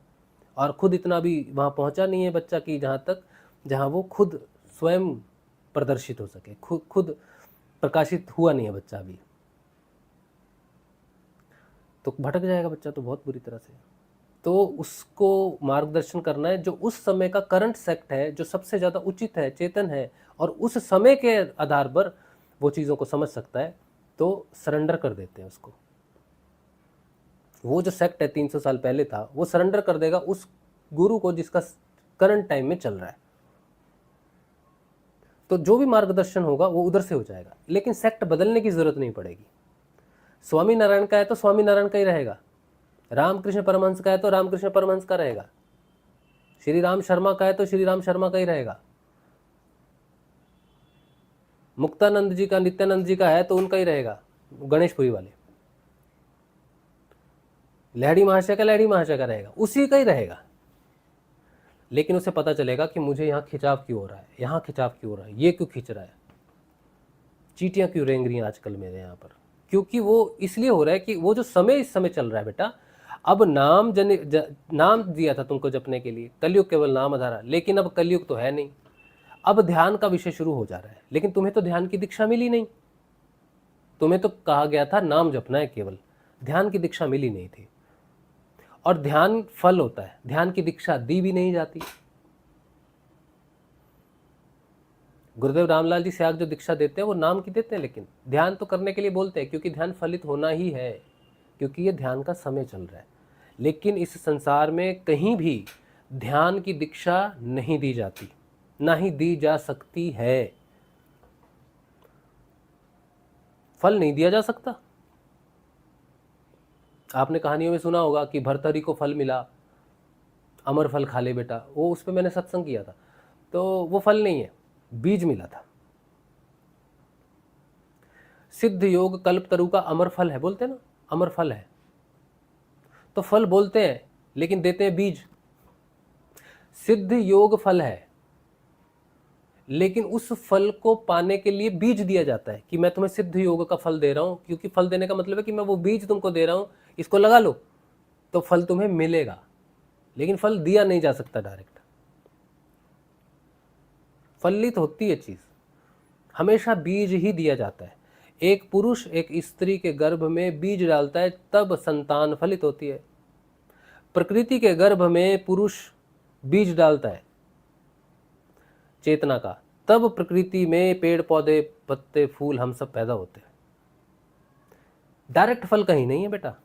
और खुद इतना भी वहाँ पहुँचा नहीं है बच्चा कि जहाँ वो खुद स्वयं प्रदर्शित हो सके, खुद प्रकाशित हुआ नहीं है बच्चा अभी, तो भटक जाएगा बच्चा तो बहुत बुरी तरह से। तो उसको मार्गदर्शन करना है, जो उस समय का करंट सेक्ट है, जो सबसे ज़्यादा उचित है, चेतन है, और उस समय के आधार पर वो चीज़ों को समझ सकता है, तो सरेंडर कर देते हैं उसको। वो जो सेक्ट है 300 साल पहले था, वो सरेंडर कर देगा उस गुरु को जिसका करंट टाइम में चल रहा है। तो जो भी मार्गदर्शन होगा वो उधर से हो जाएगा, लेकिन सेक्ट बदलने की जरूरत नहीं पड़ेगी। स्वामी नारायण का है तो स्वामी नारायण का ही रहेगा, रामकृष्ण परमहंस का है तो रामकृष्ण परमहंस का रहेगा, श्री राम शर्मा का है तो श्री राम शर्मा का ही रहेगा, मुक्तानंद जी का, नित्यानंद जी का है तो उनका ही रहेगा, गणेशपुरी वाले। लाहिड़ी महाशय का रहेगा, उसी का ही रहेगा। लेकिन उसे पता चलेगा कि मुझे यहाँ खिंचाव क्यों हो रहा है, यहाँ खिंचाव क्यों हो रहा है, ये क्यों खिंच रहा है, चीटियाँ क्यों रेंग रही हैं आजकल मेरे यहाँ पर। क्योंकि वो इसलिए हो रहा है कि वो जो समय इस समय चल रहा है बेटा, अब नाम नाम दिया था तुमको जपने के लिए, कलयुग केवल नाम आधारा, लेकिन अब कलयुग तो है नहीं, अब ध्यान का विषय शुरू हो जा रहा है। लेकिन तुम्हें तो ध्यान की दीक्षा मिली नहीं, तुम्हें तो कहा गया था नाम जपना है केवल, ध्यान की दीक्षा मिली नहीं थी। और ध्यान फल होता है, ध्यान की दीक्षा दी भी नहीं जाती। गुरुदेव रामलाल जी स्याग जो दीक्षा देते हैं वो नाम की देते हैं, लेकिन ध्यान तो करने के लिए बोलते हैं, क्योंकि ध्यान फलित होना ही है, क्योंकि ये ध्यान का समय चल रहा है। लेकिन इस संसार में कहीं भी ध्यान की दीक्षा नहीं दी जाती, ना ही दी जा सकती है। फल नहीं दिया जा सकता। आपने कहानियों में सुना होगा कि भर्तहरि को फल मिला, अमर फल खा ले बेटा, वो उस पर मैंने सत्संग किया था, तो वो फल नहीं है, बीज मिला था। सिद्ध योग कल्प तरु का अमर फल है, बोलते हैं ना, अमर फल है। तो फल बोलते हैं लेकिन देते हैं बीज। सिद्ध योग फल है, लेकिन उस फल को पाने के लिए बीज दिया जाता है कि मैं तुम्हें सिद्ध योग का फल दे रहा हूं, क्योंकि फल देने का मतलब है कि मैं वो बीज तुमको दे रहा हूं, इसको लगा लो तो फल तुम्हें मिलेगा। लेकिन फल दिया नहीं जा सकता डायरेक्ट, फलित होती है चीज, हमेशा बीज ही दिया जाता है। एक पुरुष एक स्त्री के गर्भ में बीज डालता है, तब संतान फलित होती है। प्रकृति के गर्भ में पुरुष बीज डालता है चेतना का, तब प्रकृति में पेड़ पौधे पत्ते फूल हम सब पैदा होते हैं। डायरेक्ट फल कहीं नहीं है बेटा।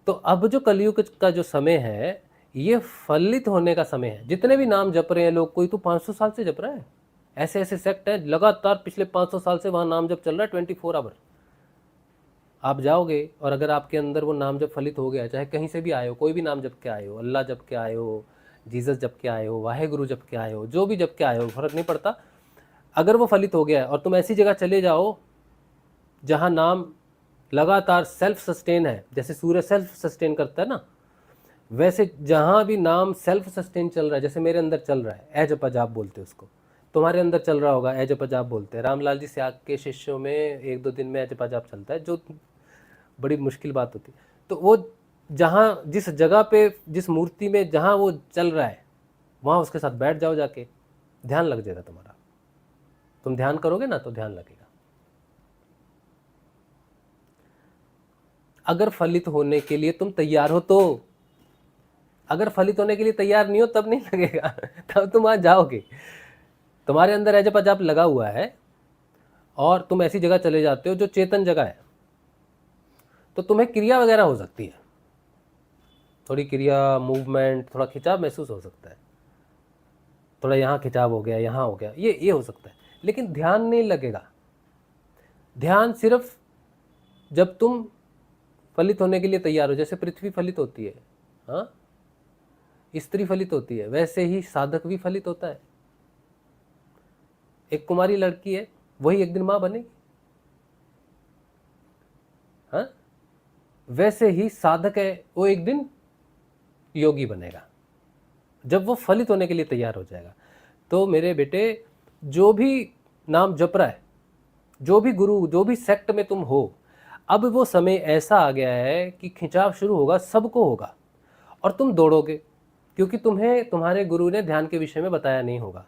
तो अब जो कलयुग का जो समय है, ये फलित होने का समय है। जितने भी नाम जप रहे हैं लोग, कोई तो 500 साल से जप रहा है, ऐसे ऐसे सेक्ट है लगातार पिछले 500 साल से वहां नाम जप चल रहा है 24 आवर। आप जाओगे और अगर आपके अंदर वो नाम जप फलित हो गया, चाहे कहीं से भी आए हो, कोई भी नाम जप के आए हो, अल्लाह जप के आए हो, जीसस जप के आए हो, वाहेगुरु जप के आए हो, जो भी जप के आए हो, फर्क नहीं पड़ता। अगर वो फलित हो गया है और तुम ऐसी जगह चले जाओ जहां नाम लगातार सेल्फ सस्टेन है, जैसे सूर्य सेल्फ सस्टेन करता है ना, वैसे जहाँ भी नाम सेल्फ सस्टेन चल रहा है, जैसे मेरे अंदर चल रहा है, ए जपा जाप बोलते हैं उसको, तुम्हारे अंदर चल रहा होगा, ए जपा जाप बोलते हैं। रामलाल जी स्याग के शिष्यों में 1-2 दिन में ए जपा जाप चलता है, जो बड़ी मुश्किल बात होती है। तो वो जहाँ जिस जगह पे, जिस मूर्ति में जहाँ वो चल रहा है, वहाँ उसके साथ बैठ जाओ, जाके ध्यान लग जाएगा तुम्हारा। तुम ध्यान करोगे ना तो ध्यान लगेगा। अगर फलित होने के लिए तुम तैयार हो तो, अगर फलित होने के लिए तैयार नहीं हो तब नहीं लगेगा तब तुम वहां जाओगे। तुम्हारे अंदर ऐसे जाप लगा हुआ है और तुम ऐसी जगह चले जाते हो जो चेतन जगह है, तो तुम्हें क्रिया वगैरह हो सकती है, थोड़ी क्रिया, मूवमेंट, थोड़ा खिंचाव महसूस हो सकता है, थोड़ा यहाँ खिंचाव हो गया, यहाँ हो गया, ये हो सकता है, लेकिन ध्यान नहीं लगेगा। ध्यान सिर्फ जब तुम फलित होने के लिए तैयार हो, जैसे पृथ्वी फलित होती है, हाँ, स्त्री फलित होती है, वैसे ही साधक भी फलित होता है। एक कुमारी लड़की है, वही एक दिन मां बनेगी, हाँ, वैसे ही साधक है, वो एक दिन योगी बनेगा जब वो फलित होने के लिए तैयार हो जाएगा। तो मेरे बेटे, जो भी नाम जप रहा है, जो भी गुरु, जो भी सेक्ट में तुम हो, अब वो समय ऐसा आ गया है कि खिंचाव शुरू होगा, सबको होगा, और तुम दौड़ोगे, क्योंकि तुम्हें तुम्हारे गुरु ने ध्यान के विषय में बताया नहीं होगा,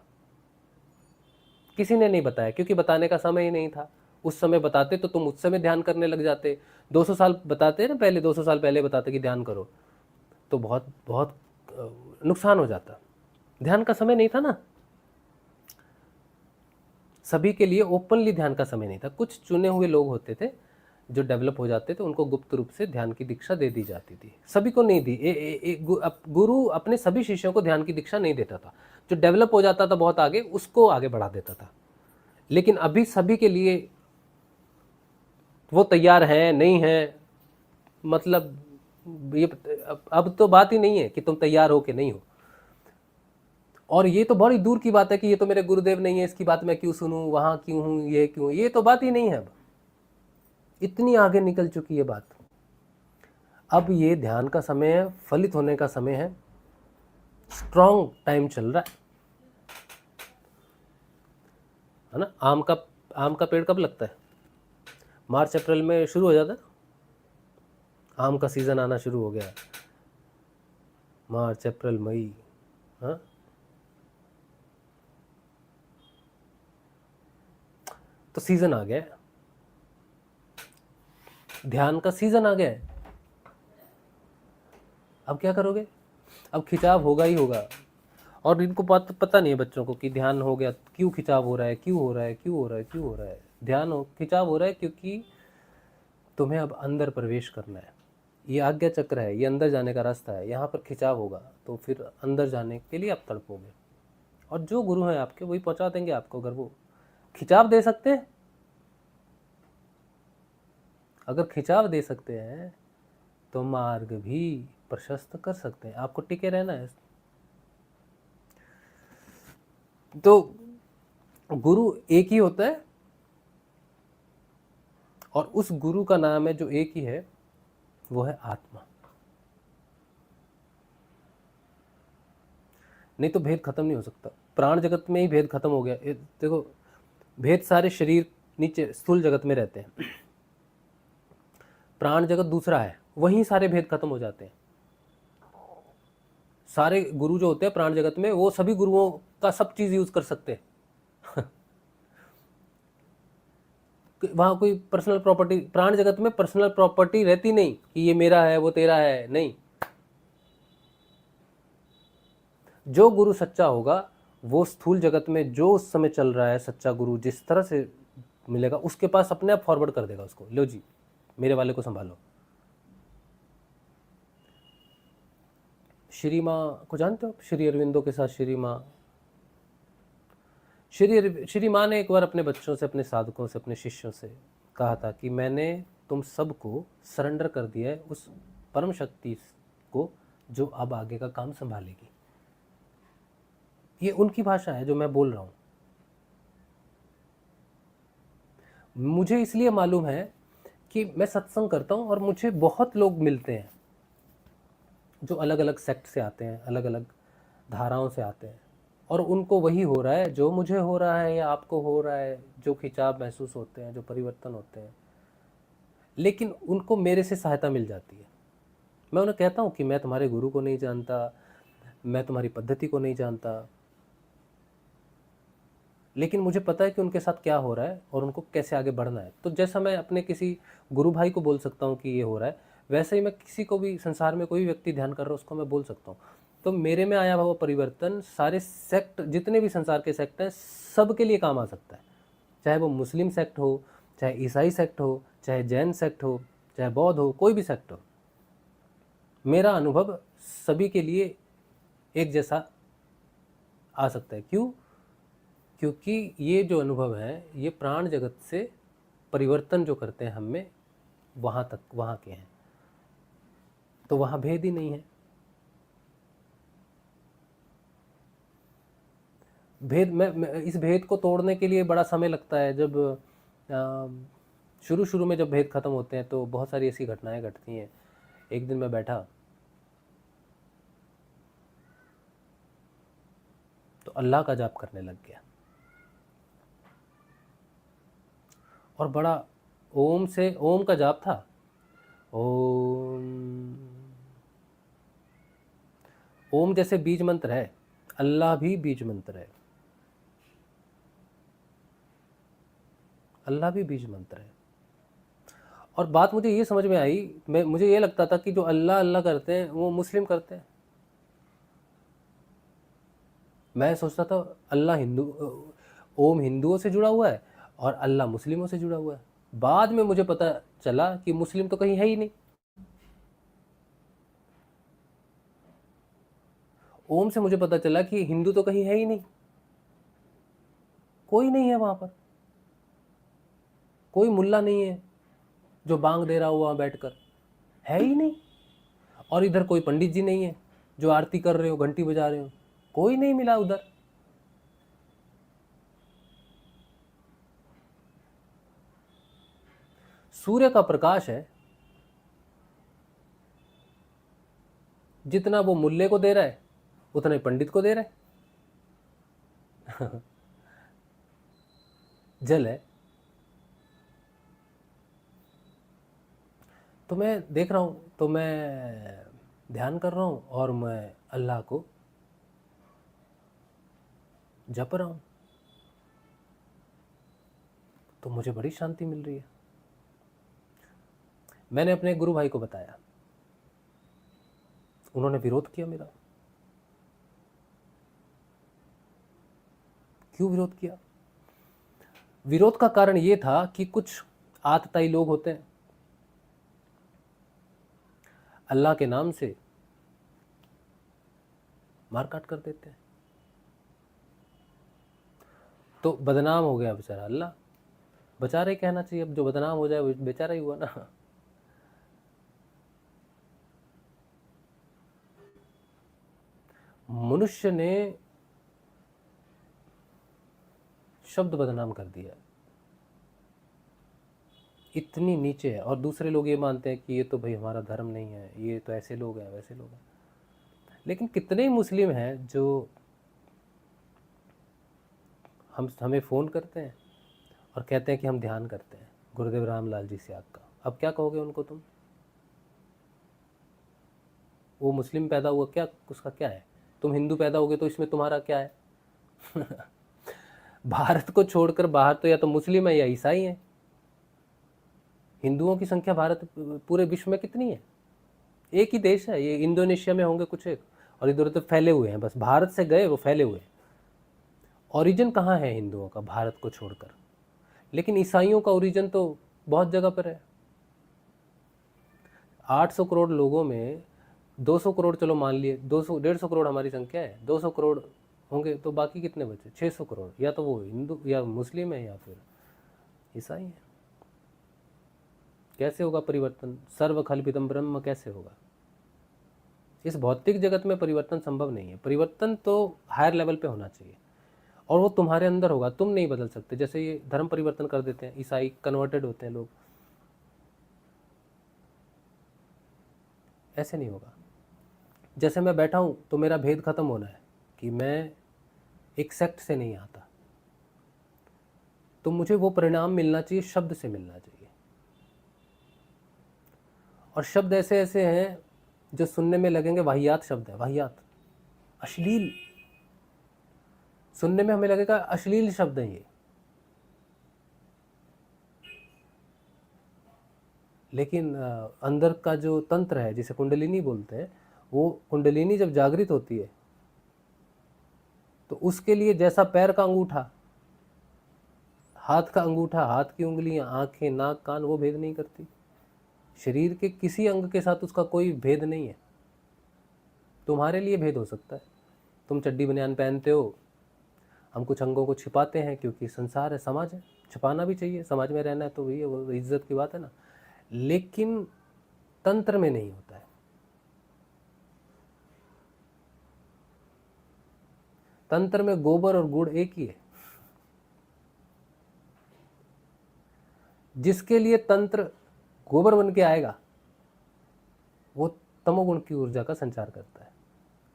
किसी ने नहीं बताया, क्योंकि बताने का समय ही नहीं था। उस समय बताते तो तुम उस समय ध्यान करने लग जाते। 200 साल बताते ना पहले, 200 साल पहले बताते कि ध्यान करो, तो बहुत बहुत नुकसान हो जाता। ध्यान का समय नहीं था ना, सभी के लिए ओपनली ध्यान का समय नहीं था। कुछ चुने हुए लोग होते थे जो डेवलप हो जाते थे, उनको गुप्त रूप से ध्यान की दीक्षा दे दी जाती थी, सभी को नहीं दी। गुरु अपने सभी शिष्यों को ध्यान की दीक्षा नहीं देता था, जो डेवलप हो जाता था बहुत आगे, उसको आगे बढ़ा देता था। लेकिन अभी सभी के लिए वो तैयार है नहीं है, मतलब ये अब तो बात ही नहीं है कि तुम तैयार हो कि नहीं हो। और ये तो बड़ी दूर की बात है कि ये तो मेरे गुरुदेव नहीं है, इसकी बात मैं क्यों सुनूं, वहां क्यों हूं, ये क्यों, ये तो बात ही नहीं है। अब इतनी आगे निकल चुकी है बात। अब ये ध्यान का समय है, फलित होने का समय है, स्ट्रॉन्ग टाइम चल रहा है ना। आम का पेड़ कब लगता है? मार्च अप्रैल में शुरू हो जाता है, आम का सीजन आना शुरू हो गया, मार्च अप्रैल मई, हाँ, तो सीजन आ गया, ध्यान का सीजन आ गया है। अब क्या करोगे? अब खिंचाव होगा ही होगा। और इनको पता नहीं है बच्चों को कि ध्यान हो गया, क्यों खिंचाव हो रहा है, क्यों हो रहा है, क्यों हो रहा है, क्यों हो रहा है। ध्यान हो, खिंचाव हो रहा है क्योंकि तुम्हें अब अंदर प्रवेश करना है। ये आज्ञा चक्र है, ये अंदर जाने का रास्ता है। यहाँ पर खिंचाव होगा तो फिर अंदर जाने के लिए आप तड़पोगे, और जो गुरु हैं आपके वही पहुंचा देंगे आपको। अगर वो खिंचाव दे सकते हैं, अगर खिंचाव दे सकते हैं तो मार्ग भी प्रशस्त कर सकते हैं। आपको टिके रहना है। तो गुरु एक ही होता है, और उस गुरु का नाम है जो एक ही है, वो है आत्मा। नहीं तो भेद खत्म नहीं हो सकता। प्राण जगत में ही भेद खत्म हो गया। देखो, भेद सारे शरीर नीचे स्थूल जगत में रहते हैं, प्राण जगत दूसरा है, वहीं सारे भेद खत्म हो जाते हैं। सारे गुरु जो होते हैं प्राण जगत में, वो सभी गुरुओं का सब चीज यूज कर सकते हैं वहां कोई पर्सनल प्रॉपर्टी, प्राण जगत में पर्सनल प्रॉपर्टी रहती नहीं कि ये मेरा है वो तेरा है, नहीं। जो गुरु सच्चा होगा, वो स्थूल जगत में जो उस समय चल रहा है, सच्चा गुरु जिस तरह से मिलेगा, उसके पास अपने आप फॉरवर्ड कर देगा उसको, लो जी मेरे वाले को संभालो। श्री माँ को जानते हो? श्री अरविंदो के साथ श्री माँ, श्री माँ ने एक बार अपने बच्चों से, अपने साधकों से, अपने शिष्यों से कहा था कि मैंने तुम सबको सरेंडर कर दिया है उस परम शक्ति को जो अब आगे का काम संभालेगी। ये उनकी भाषा है जो मैं बोल रहा हूँ। मुझे इसलिए मालूम है कि मैं सत्संग करता हूँ और मुझे बहुत लोग मिलते हैं जो अलग अलग सेक्ट से आते हैं, अलग अलग धाराओं से आते हैं, और उनको वही हो रहा है जो मुझे हो रहा है या आपको हो रहा है, जो खिंचाव महसूस होते हैं, जो परिवर्तन होते हैं, लेकिन उनको मेरे से सहायता मिल जाती है। मैं उन्हें कहता हूँ कि मैं तुम्हारे गुरु को नहीं जानता, मैं तुम्हारी पद्धति को नहीं जानता, लेकिन मुझे पता है कि उनके साथ क्या हो रहा है और उनको कैसे आगे बढ़ना है। तो जैसा मैं अपने किसी गुरु भाई को बोल सकता हूँ कि ये हो रहा है, वैसे ही मैं किसी को भी, संसार में कोई भी व्यक्ति ध्यान कर रहा है उसको मैं बोल सकता हूँ। तो मेरे में आया हुआ परिवर्तन सारे सेक्ट, जितने भी संसार के सेक्ट हैं, सबके लिए काम आ सकता है। चाहे वो मुस्लिम सेक्ट हो, चाहे ईसाई सेक्ट हो, चाहे जैन सेक्ट हो, चाहे बौद्ध हो, कोई भी सेक्ट हो, मेरा अनुभव सभी के लिए एक जैसा आ सकता है। क्यों? क्योंकि ये जो अनुभव है ये प्राण जगत से परिवर्तन जो करते हैं हम में, वहाँ तक, वहाँ के हैं, तो वहाँ भेद ही नहीं है। भेद में इस भेद को तोड़ने के लिए बड़ा समय लगता है। जब शुरू शुरू में जब भेद खत्म होते हैं तो बहुत सारी ऐसी घटनाएं घटती हैं। एक दिन मैं बैठा तो अल्लाह का जाप करने लग गया, और बड़ा ओम से, ओम का जाप था, ओम। ओम जैसे बीज मंत्र है, अल्लाह भी बीज मंत्र है, अल्लाह भी बीज मंत्र है। और बात मुझे ये समझ में आई, मुझे ये लगता था कि जो अल्लाह अल्लाह करते हैं वो मुस्लिम करते हैं। मैं सोचता था अल्लाह हिंदू, ओम हिंदुओं से जुड़ा हुआ है और अल्लाह मुस्लिमों से जुड़ा हुआ है। बाद में मुझे पता चला कि मुस्लिम तो कहीं है ही नहीं। ओम से मुझे पता चला कि हिंदू तो कहीं है ही नहीं, कोई नहीं है वहां पर, कोई मुल्ला नहीं है जो बांग दे रहा हो वहां बैठकर, है ही नहीं। और इधर कोई पंडित जी नहीं है जो आरती कर रहे हो, घंटी बजा रहे हो, कोई नहीं मिला उधर। सूर्य का प्रकाश है, जितना वो मुल्ले को दे रहा है उतना ही पंडित को दे रहा है। जल है। तो मैं देख रहा हूँ, तो मैं ध्यान कर रहा हूँ और मैं अल्लाह को जप रहा हूँ, तो मुझे बड़ी शांति मिल रही है। मैंने अपने गुरु भाई को बताया, उन्होंने विरोध किया मेरा। क्यों विरोध किया? विरोध का कारण ये था कि कुछ आतताई लोग होते हैं, अल्लाह के नाम से मारकाट कर देते हैं, तो बदनाम हो गया बेचारा। अल्लाह बचा रहे कहना चाहिए, अब जो बदनाम हो जाए वो बेचारा ही हुआ ना। मनुष्य ने शब्द बदनाम कर दिया, इतनी नीचे है। और दूसरे लोग ये मानते हैं कि ये तो भाई हमारा धर्म नहीं है, ये तो ऐसे लोग हैं, वैसे लोग हैं। लेकिन कितने ही मुस्लिम हैं जो हमें फ़ोन करते हैं और कहते हैं कि हम ध्यान करते हैं गुरुदेव रामलाल जी सियाग का। अब क्या कहोगे उनको तुम? वो मुस्लिम पैदा हुआ, क्या उसका क्या है? तुम हिंदू पैदा होगे तो इसमें तुम्हारा क्या है? भारत को छोड़कर बाहर तो या तो मुस्लिम है या ईसाई है। हिंदुओं की संख्या भारत, पूरे विश्व में कितनी है? एक ही देश है, ये इंडोनेशिया में होंगे कुछ एक, और इधर उधर फैले हुए हैं, बस भारत से गए वो फैले हुए हैं। ओरिजिन कहाँ है हिंदुओं का भारत को छोड़कर? लेकिन ईसाइयों का ओरिजिन तो बहुत जगह पर है। 800 करोड़ लोगों में 200 करोड़, चलो मान लिए 200 150 करोड़ हमारी संख्या है, 200 करोड़ होंगे, तो बाकी कितने बचे? 600 करोड़। या तो वो हिंदू या मुस्लिम है या फिर ईसाई है। कैसे होगा परिवर्तन? सर्व कल्पितम ब्रह्म कैसे होगा? इस भौतिक जगत में परिवर्तन संभव नहीं है। परिवर्तन तो हायर लेवल पे होना चाहिए, और वो तुम्हारे अंदर होगा, तुम नहीं बदल सकते। जैसे ये धर्म परिवर्तन कर देते हैं, ईसाई कन्वर्टेड होते हैं लोग, ऐसे नहीं होगा। जैसे मैं बैठा हूँ तो मेरा भेद खत्म होना है कि मैं एक सेक्ट से नहीं आता, तो मुझे वो परिणाम मिलना चाहिए, शब्द से मिलना चाहिए। और शब्द ऐसे ऐसे हैं जो सुनने में लगेंगे वाहियात शब्द है, वाहियात, अश्लील, सुनने में हमें लगेगा अश्लील शब्द है ये, लेकिन अंदर का जो तंत्र है जिसे कुंडलिनी बोलते हैं, वो कुंडलिनी जब जागृत होती है तो उसके लिए जैसा पैर का अंगूठा, हाथ का अंगूठा, हाथ की उंगलियां, आंखें, नाक, कान, वो भेद नहीं करती। शरीर के किसी अंग के साथ उसका कोई भेद नहीं है। तुम्हारे लिए भेद हो सकता है, तुम चड्डी बनियान पहनते हो, हम कुछ अंगों को छिपाते हैं क्योंकि संसार है, समाज है, छिपाना भी चाहिए, समाज में रहना है तो वही वो इज्जत की बात है ना। लेकिन तंत्र में नहीं होता है। तंत्र में गोबर और गुड़ एक ही है। जिसके लिए तंत्र गोबर बन के आएगा वो तमोगुण की ऊर्जा का संचार करता है,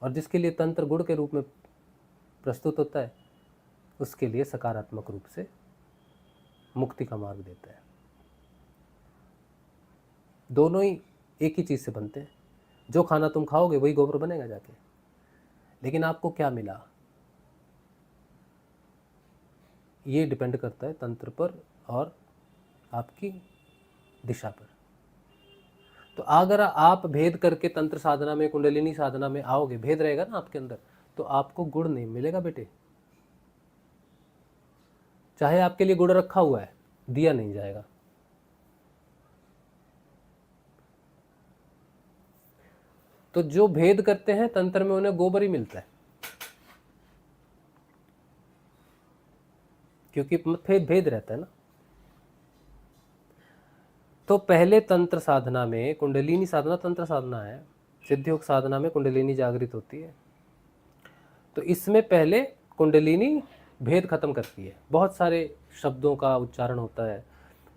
और जिसके लिए तंत्र गुड़ के रूप में प्रस्तुत होता है उसके लिए सकारात्मक रूप से मुक्ति का मार्ग देता है। दोनों ही एक ही चीज से बनते हैं। जो खाना तुम खाओगे वही गोबर बनेगा जाके, लेकिन आपको क्या मिला ये डिपेंड करता है तंत्र पर और आपकी दिशा पर। तो अगर आप भेद करके तंत्र साधना में, कुंडलिनी साधना में आओगे, भेद रहेगा ना आपके अंदर, तो आपको गुड़ नहीं मिलेगा बेटे। चाहे आपके लिए गुड़ रखा हुआ है, दिया नहीं जाएगा। तो जो भेद करते हैं तंत्र में उन्हें गोबर ही मिलता है, क्योंकि भेद भेद रहता है ना। तो पहले तंत्र साधना में, कुंडलिनी साधना तंत्र साधना है, सिद्धयोग साधना में कुंडलिनी जागृत होती है, तो इसमें पहले कुंडलिनी भेद खत्म करती है। बहुत सारे शब्दों का उच्चारण होता है,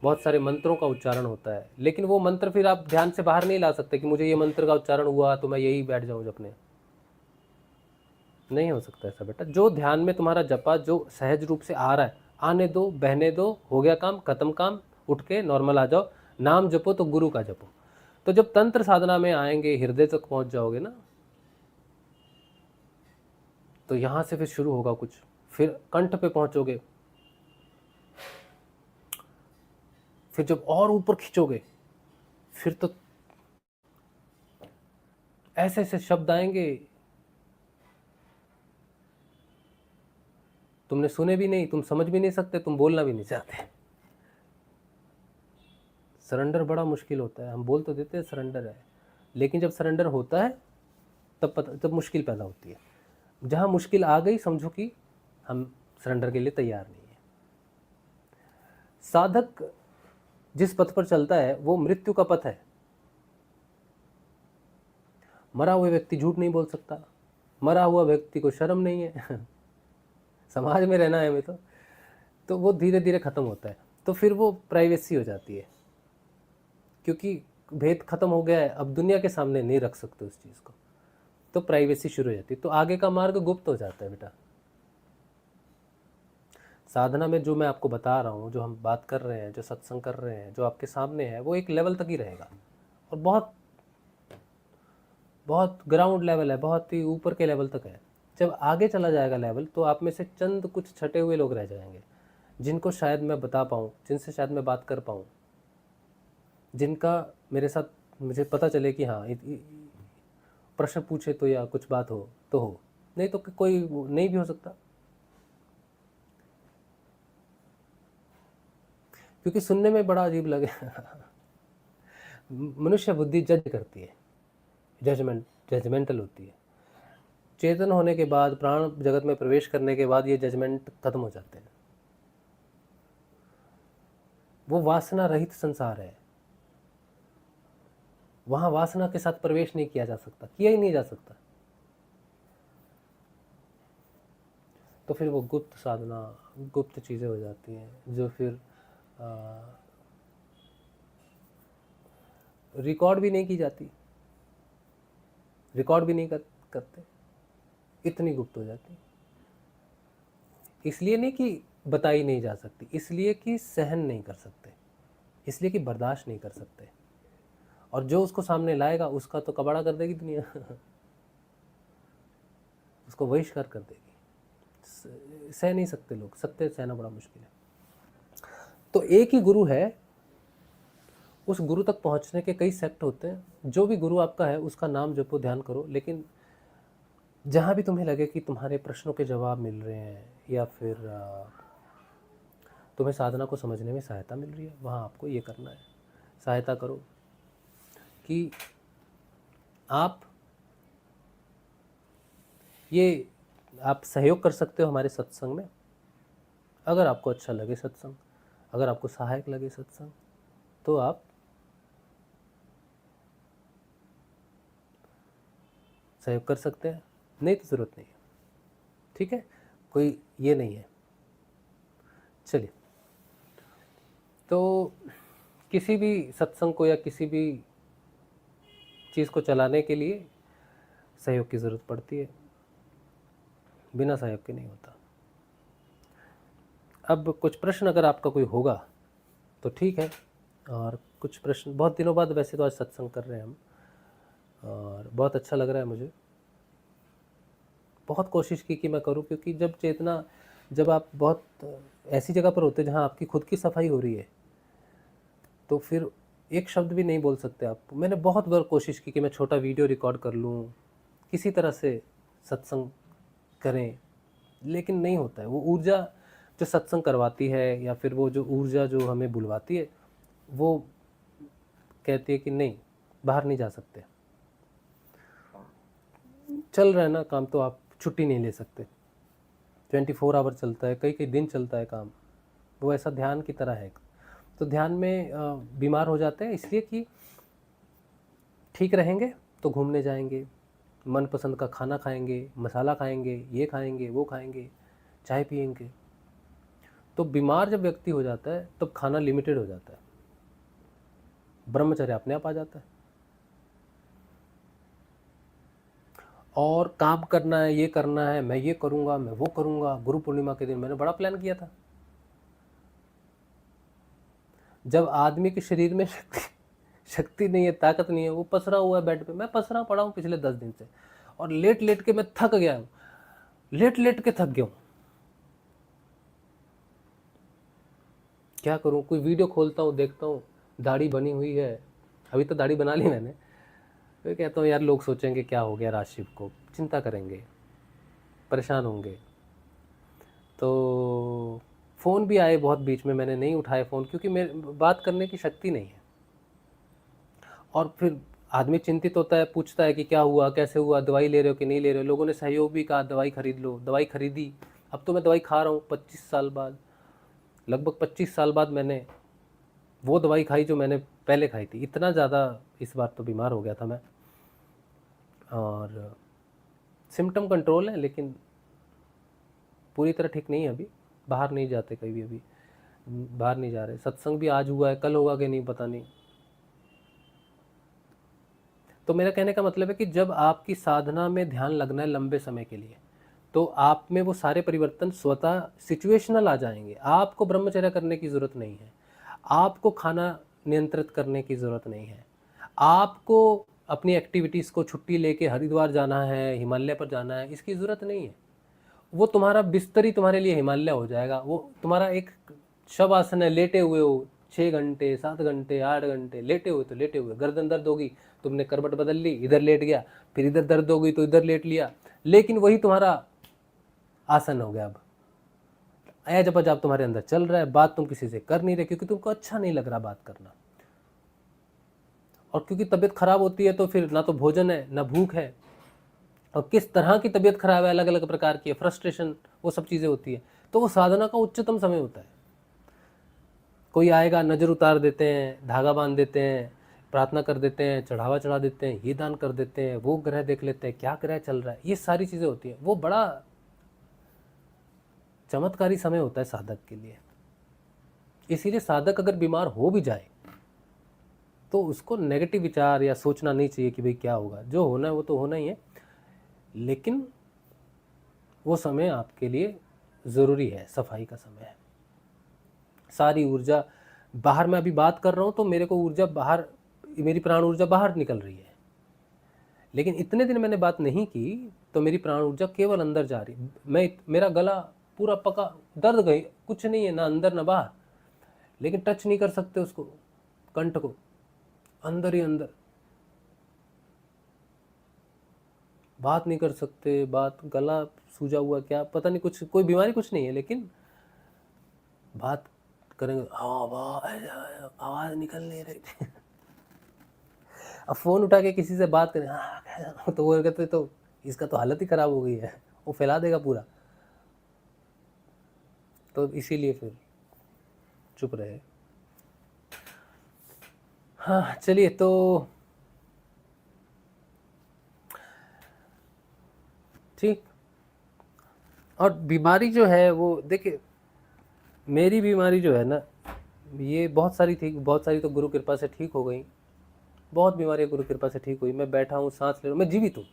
बहुत सारे मंत्रों का उच्चारण होता है, लेकिन वो मंत्र फिर आप ध्यान से बाहर नहीं ला सकते कि मुझे ये मंत्र का उच्चारण हुआ तो मैं यही बैठ जाऊं जपने। नहीं हो सकता ऐसा बेटा। जो ध्यान में तुम्हारा जपा जो सहज रूप से आ रहा है, आने दो, बहने दो, हो गया काम, खत्म काम, उठ के नॉर्मल आ जाओ। नाम जपो तो गुरु का जपो। तो जब तंत्र साधना में आएंगे, हृदय तक पहुंच जाओगे ना, तो यहां से फिर शुरू होगा कुछ, फिर कंठ पे पहुंचोगे, फिर जब और ऊपर खींचोगे फिर तो ऐसे ऐसे शब्द आएंगे तुमने सुने भी नहीं, तुम समझ भी नहीं सकते, तुम बोलना भी नहीं चाहते। सरेंडर बड़ा मुश्किल होता है। हम बोल तो देते हैं सरेंडर है, लेकिन जब सरेंडर होता है तब मुश्किल पैदा होती है। जहां मुश्किल आ गई समझो कि हम सरेंडर के लिए तैयार नहीं है। साधक जिस पथ पर चलता है वो मृत्यु का पथ है। मरा हुआ व्यक्ति झूठ नहीं बोल सकता, मरा हुआ व्यक्ति को शर्म नहीं है समाज में रहना है हमें तो वो धीरे धीरे खत्म होता है। तो फिर वो प्राइवेसी हो जाती है, क्योंकि भेद खत्म हो गया है, अब दुनिया के सामने नहीं रख सकते उस चीज़ को, तो प्राइवेसी शुरू हो जाती है। तो आगे का मार्ग गुप्त हो जाता है बेटा। साधना में जो मैं आपको बता रहा हूँ, जो हम बात कर रहे हैं, जो सत्संग कर रहे हैं, जो आपके सामने है, वो एक लेवल तक ही रहेगा, और बहुत बहुत ग्राउंड लेवल है, बहुत ही ऊपर के लेवल तक है। जब आगे चला जाएगा लेवल, तो आप में से चंद कुछ छटे हुए लोग रह जाएंगे, जिनको शायद मैं बता पाऊँ, जिनसे शायद मैं बात कर पाऊँ, जिनका मेरे साथ मुझे पता चले कि हाँ प्रश्न पूछे तो या कुछ बात हो तो हो, नहीं तो कोई नहीं भी हो सकता। क्योंकि सुनने में बड़ा अजीब लगे मनुष्य बुद्धि जज करती है, जजमेंटल होती है। चेतन होने के बाद, प्राण जगत में प्रवेश करने के बाद ये जजमेंट खत्म हो जाते हैं। वो वासना रहित संसार है, वहां वासना के साथ प्रवेश नहीं किया जा सकता, किया ही नहीं जा सकता। तो फिर वो गुप्त साधना, गुप्त चीज़ें हो जाती हैं, जो फिर रिकॉर्ड भी नहीं की जाती। रिकॉर्ड भी नहीं करते, इतनी गुप्त हो जाती है। इसलिए नहीं कि बताई नहीं जा सकती, इसलिए कि सहन नहीं कर सकते, इसलिए कि बर्दाश्त नहीं कर सकते। और जो उसको सामने लाएगा उसका तो कबाड़ा कर देगी दुनिया उसको बहिष्कार कर देगी। सह नहीं सकते लोग, सत्य सहना बड़ा मुश्किल है। तो एक ही गुरु है, उस गुरु तक पहुंचने के कई सेक्ट होते हैं। जो भी गुरु आपका है उसका नाम जपो, ध्यान करो, लेकिन जहाँ भी तुम्हें लगे कि तुम्हारे प्रश्नों के जवाब मिल रहे हैं या फिर तुम्हें साधना को समझने में सहायता मिल रही है, वहाँ आपको ये करना है, सहायता करो कि आप सहयोग कर सकते हो हमारे सत्संग में। अगर आपको अच्छा लगे सत्संग, अगर आपको सहायक लगे सत्संग, तो आप सहयोग कर सकते हैं, नहीं तो ज़रूरत नहीं है। ठीक है, कोई ये नहीं है। चलिए, तो किसी भी सत्संग को या किसी भी चीज़ को चलाने के लिए सहयोग की ज़रूरत पड़ती है, बिना सहयोग के नहीं होता। अब कुछ प्रश्न अगर आपका कोई होगा तो ठीक है, और कुछ प्रश्न, बहुत दिनों बाद वैसे तो आज सत्संग कर रहे हैं हम, और बहुत अच्छा लग रहा है मुझे। बहुत कोशिश की कि मैं करूं, क्योंकि जब आप बहुत ऐसी जगह पर होते हैं जहां आपकी खुद की सफाई हो रही है, तो फिर एक शब्द भी नहीं बोल सकते आप। मैंने बहुत बार कोशिश की कि मैं छोटा वीडियो रिकॉर्ड कर लूं, किसी तरह से सत्संग करें, लेकिन नहीं होता है। वो ऊर्जा जो सत्संग करवाती है या फिर वो जो ऊर्जा जो हमें बुलवाती है, वो कहती है कि नहीं, बाहर नहीं जा सकते, चल रहा है ना काम, तो आप छुट्टी नहीं ले सकते। 24 आवर चलता है, कई कई दिन चलता है काम। वो ऐसा ध्यान की तरह है। तो ध्यान में बीमार हो जाते हैं, इसलिए कि ठीक रहेंगे तो घूमने जाएंगे, मनपसंद का खाना खाएंगे, मसाला खाएंगे, ये खाएंगे, वो खाएंगे, चाय पिएंगे। तो बीमार जब व्यक्ति हो जाता है तब खाना लिमिटेड हो जाता है, ब्रह्मचर्य अपने आप आ जाता है। और काम करना है, ये करना है, मैं ये करूँगा, मैं वो करूँगा। गुरु पूर्णिमा के दिन मैंने बड़ा प्लान किया था। जब आदमी के शरीर में शक्ति नहीं है, ताकत नहीं है, वो पसरा हुआ है बेड पे, मैं पसरा पड़ा हूँ पिछले 10 दिन से, और लेट लेट के मैं थक गया हूँ, लेट लेट के थक गया हूँ। क्या करूँ, कोई वीडियो खोलता हूँ, देखता हूँ दाढ़ी बनी हुई है, अभी तो दाढ़ी बना ली मैंने, तो कहता हूँ यार लोग सोचेंगे क्या हो गया राशिव को, चिंता करेंगे, परेशान होंगे। तो फ़ोन भी आए बहुत बीच में, मैंने नहीं उठाए फ़ोन, क्योंकि मेरे बात करने की शक्ति नहीं है। और फिर आदमी चिंतित होता है, पूछता है कि क्या हुआ, कैसे हुआ, दवाई ले रहे हो कि नहीं ले रहे हो। लोगों ने सहयोग भी कहा दवाई खरीद लो, दवाई खरीदी। अब तो मैं दवाई खा रहा हूँ 25 साल बाद, लगभग 25 साल बाद मैंने वो दवाई खाई जो मैंने पहले खाई थी। इतना ज़्यादा इस बार तो बीमार हो गया था मैं, और सिम्टम कंट्रोल है लेकिन पूरी तरह ठीक नहीं है। अभी बाहर नहीं जाते, कहीं भी अभी बाहर नहीं जा रहे। सत्संग भी आज हुआ है, कल होगा कि नहीं पता नहीं। तो मेरा कहने का मतलब है कि जब आपकी साधना में ध्यान लगना है लंबे समय के लिए, तो आप में वो सारे परिवर्तन स्वतः सिचुएशनल आ जाएंगे। आपको ब्रह्मचर्य करने की ज़रूरत नहीं है, आपको खाना नियंत्रित करने की ज़रूरत नहीं है, आपको अपनी एक्टिविटीज़ को छुट्टी लेके हरिद्वार जाना है, हिमालय पर जाना है, इसकी ज़रूरत नहीं है। वो तुम्हारा बिस्तर ही तुम्हारे लिए हिमालय हो जाएगा। वो तुम्हारा एक शव आसन है, लेटे हुए हो 6 घंटे, 7 घंटे, 8 घंटे लेटे हुए, तो लेटे हुए। गर्दन दर्द होगी, तुमने करवट बदल ली, इधर लेट गया, फिर इधर दर्द होगी तो इधर लेट लिया, लेकिन वही तुम्हारा आसन हो गया। अब आया जब आप तुम्हारे अंदर चल रहा है, बात तुम किसी से कर नहीं रहे क्योंकि तुमको अच्छा नहीं लग रहा बात करना, और क्योंकि तबीयत खराब होती है तो फिर ना तो भोजन है ना भूख है, और किस तरह की तबीयत खराब है, अलग अलग प्रकार की है, फ्रस्ट्रेशन, वो सब चीज़ें होती है। तो वो साधना का उच्चतम समय होता है। कोई आएगा, नज़र उतार देते हैं, धागा बांध देते हैं, प्रार्थना कर देते हैं, चढ़ावा चढ़ा देते हैं, ये दान कर देते हैं, वो ग्रह देख लेते हैं क्या ग्रह चल रहा है, ये सारी चीज़ें होती हैं। वो बड़ा चमत्कारी समय होता है साधक के लिए। इसीलिए साधक अगर बीमार हो भी जाए तो उसको नेगेटिव विचार या सोचना नहीं चाहिए कि भाई क्या होगा, जो होना है वो तो होना ही है, लेकिन वो समय आपके लिए ज़रूरी है, सफाई का समय है। सारी ऊर्जा बाहर, मैं अभी बात कर रहा हूँ तो मेरे को ऊर्जा बाहर, मेरी प्राण ऊर्जा बाहर निकल रही है, लेकिन इतने दिन मैंने बात नहीं की तो मेरी प्राण ऊर्जा केवल अंदर जा रही। मेरा गला पूरा पका, दर्द गई, कुछ नहीं है ना अंदर ना बाहर, लेकिन टच नहीं कर सकते उसको, कंठ को, अंदर ही अंदर बात नहीं कर सकते, बात, गला सूजा हुआ, क्या पता नहीं, कुछ कोई बीमारी कुछ नहीं है, लेकिन बात करेंगे आवाज़ निकल नहीं रही। अब फ़ोन उठा के किसी से बात करें, हाँ तो वो कहते तो इसका तो हालत ही ख़राब हो गई है, वो फैला देगा पूरा। तो इसीलिए फिर चुप रहे। हाँ चलिए, तो ठीक। और बीमारी जो है वो देखिए, मेरी बीमारी जो है ना, ये बहुत सारी थी, बहुत सारी तो गुरु कृपा से ठीक हो गई, बहुत बीमारियाँ गुरु कृपा से ठीक हुई। मैं बैठा हूँ, सांस ले रहा हूँ, मैं जीवित हूँ।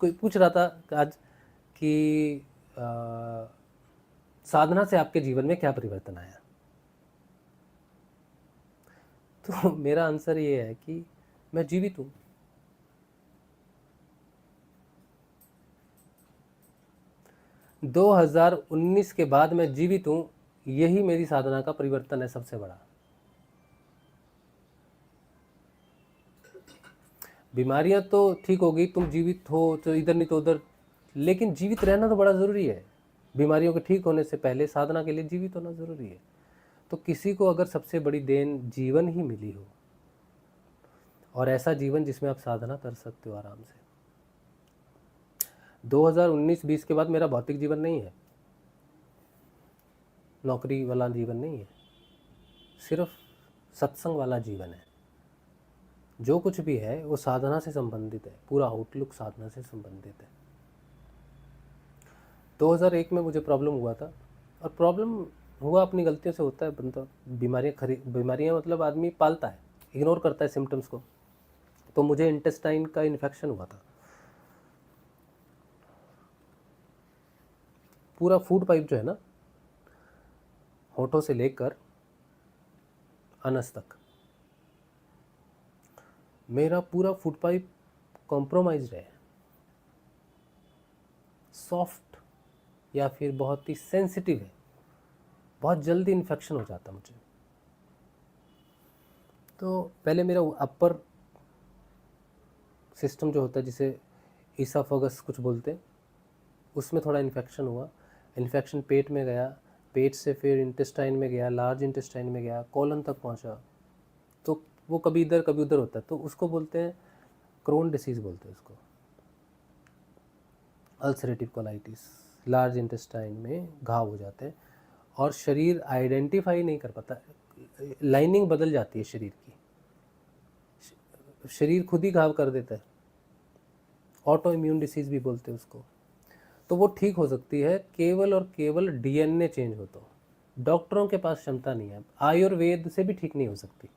कोई पूछ रहा था आज कि साधना से आपके जीवन में क्या परिवर्तन आया, तो मेरा आंसर ये है कि मैं जीवित हूँ। दो 2019 के बाद मैं जीवित हूँ, यही मेरी साधना का परिवर्तन है सबसे बड़ा। बीमारियां तो ठीक हो गई, तुम जीवित हो तो इधर नहीं तो उधर, लेकिन जीवित रहना तो बड़ा ज़रूरी है। बीमारियों के ठीक होने से पहले साधना के लिए जीवित होना ज़रूरी है। तो किसी को अगर सबसे बड़ी देन जीवन ही मिली हो, और ऐसा जीवन जिसमें आप साधना कर सकते हो आराम से, 2019-20 के बाद मेरा भौतिक जीवन नहीं है, नौकरी वाला जीवन नहीं है, सिर्फ सत्संग वाला जीवन है। जो कुछ भी है वो साधना से संबंधित है, पूरा आउटलुक साधना से संबंधित है। 2001 में मुझे प्रॉब्लम हुआ था, और प्रॉब्लम हुआ अपनी गलतियों से होता है, बंदा बीमारियाँ मतलब आदमी पालता है, इग्नोर करता है सिम्टम्स को। तो मुझे इंटेस्टाइन का इन्फेक्शन हुआ था, पूरा फूड पाइप जो है ना, होठों से लेकर अनस तक, मेरा पूरा फूड पाइप कॉम्प्रोमाइज्ड है, सॉफ्ट या फिर बहुत ही सेंसिटिव है, बहुत जल्दी इन्फेक्शन हो जाता मुझे। तो पहले मेरा अपर सिस्टम जो होता है, जिसे ईसाफोगस कुछ बोलते हैं, उसमें थोड़ा इन्फेक्शन हुआ। इन्फेक्शन पेट में गया, पेट से फिर इंटेस्टाइन में गया, लार्ज इंटेस्टाइन में गया, कोलन तक पहुंचा। तो वो कभी इधर कभी उधर होता है, तो उसको बोलते हैं क्रोन डिसीज़ बोलते हैं उसको, अल्सरेटिव कोलाइटिस। लार्ज इंटेस्टाइन में घाव हो जाते हैं और शरीर आइडेंटिफाई नहीं कर पाता, लाइनिंग बदल जाती है शरीर की, शरीर खुद ही घाव कर देता है, ऑटो इम्यून डिसीज़ भी बोलते हैं उसको। तो वो ठीक हो सकती है केवल और केवल डीएनए चेंज हो तो। डॉक्टरों के पास क्षमता नहीं है, आयुर्वेद से भी ठीक नहीं हो सकती।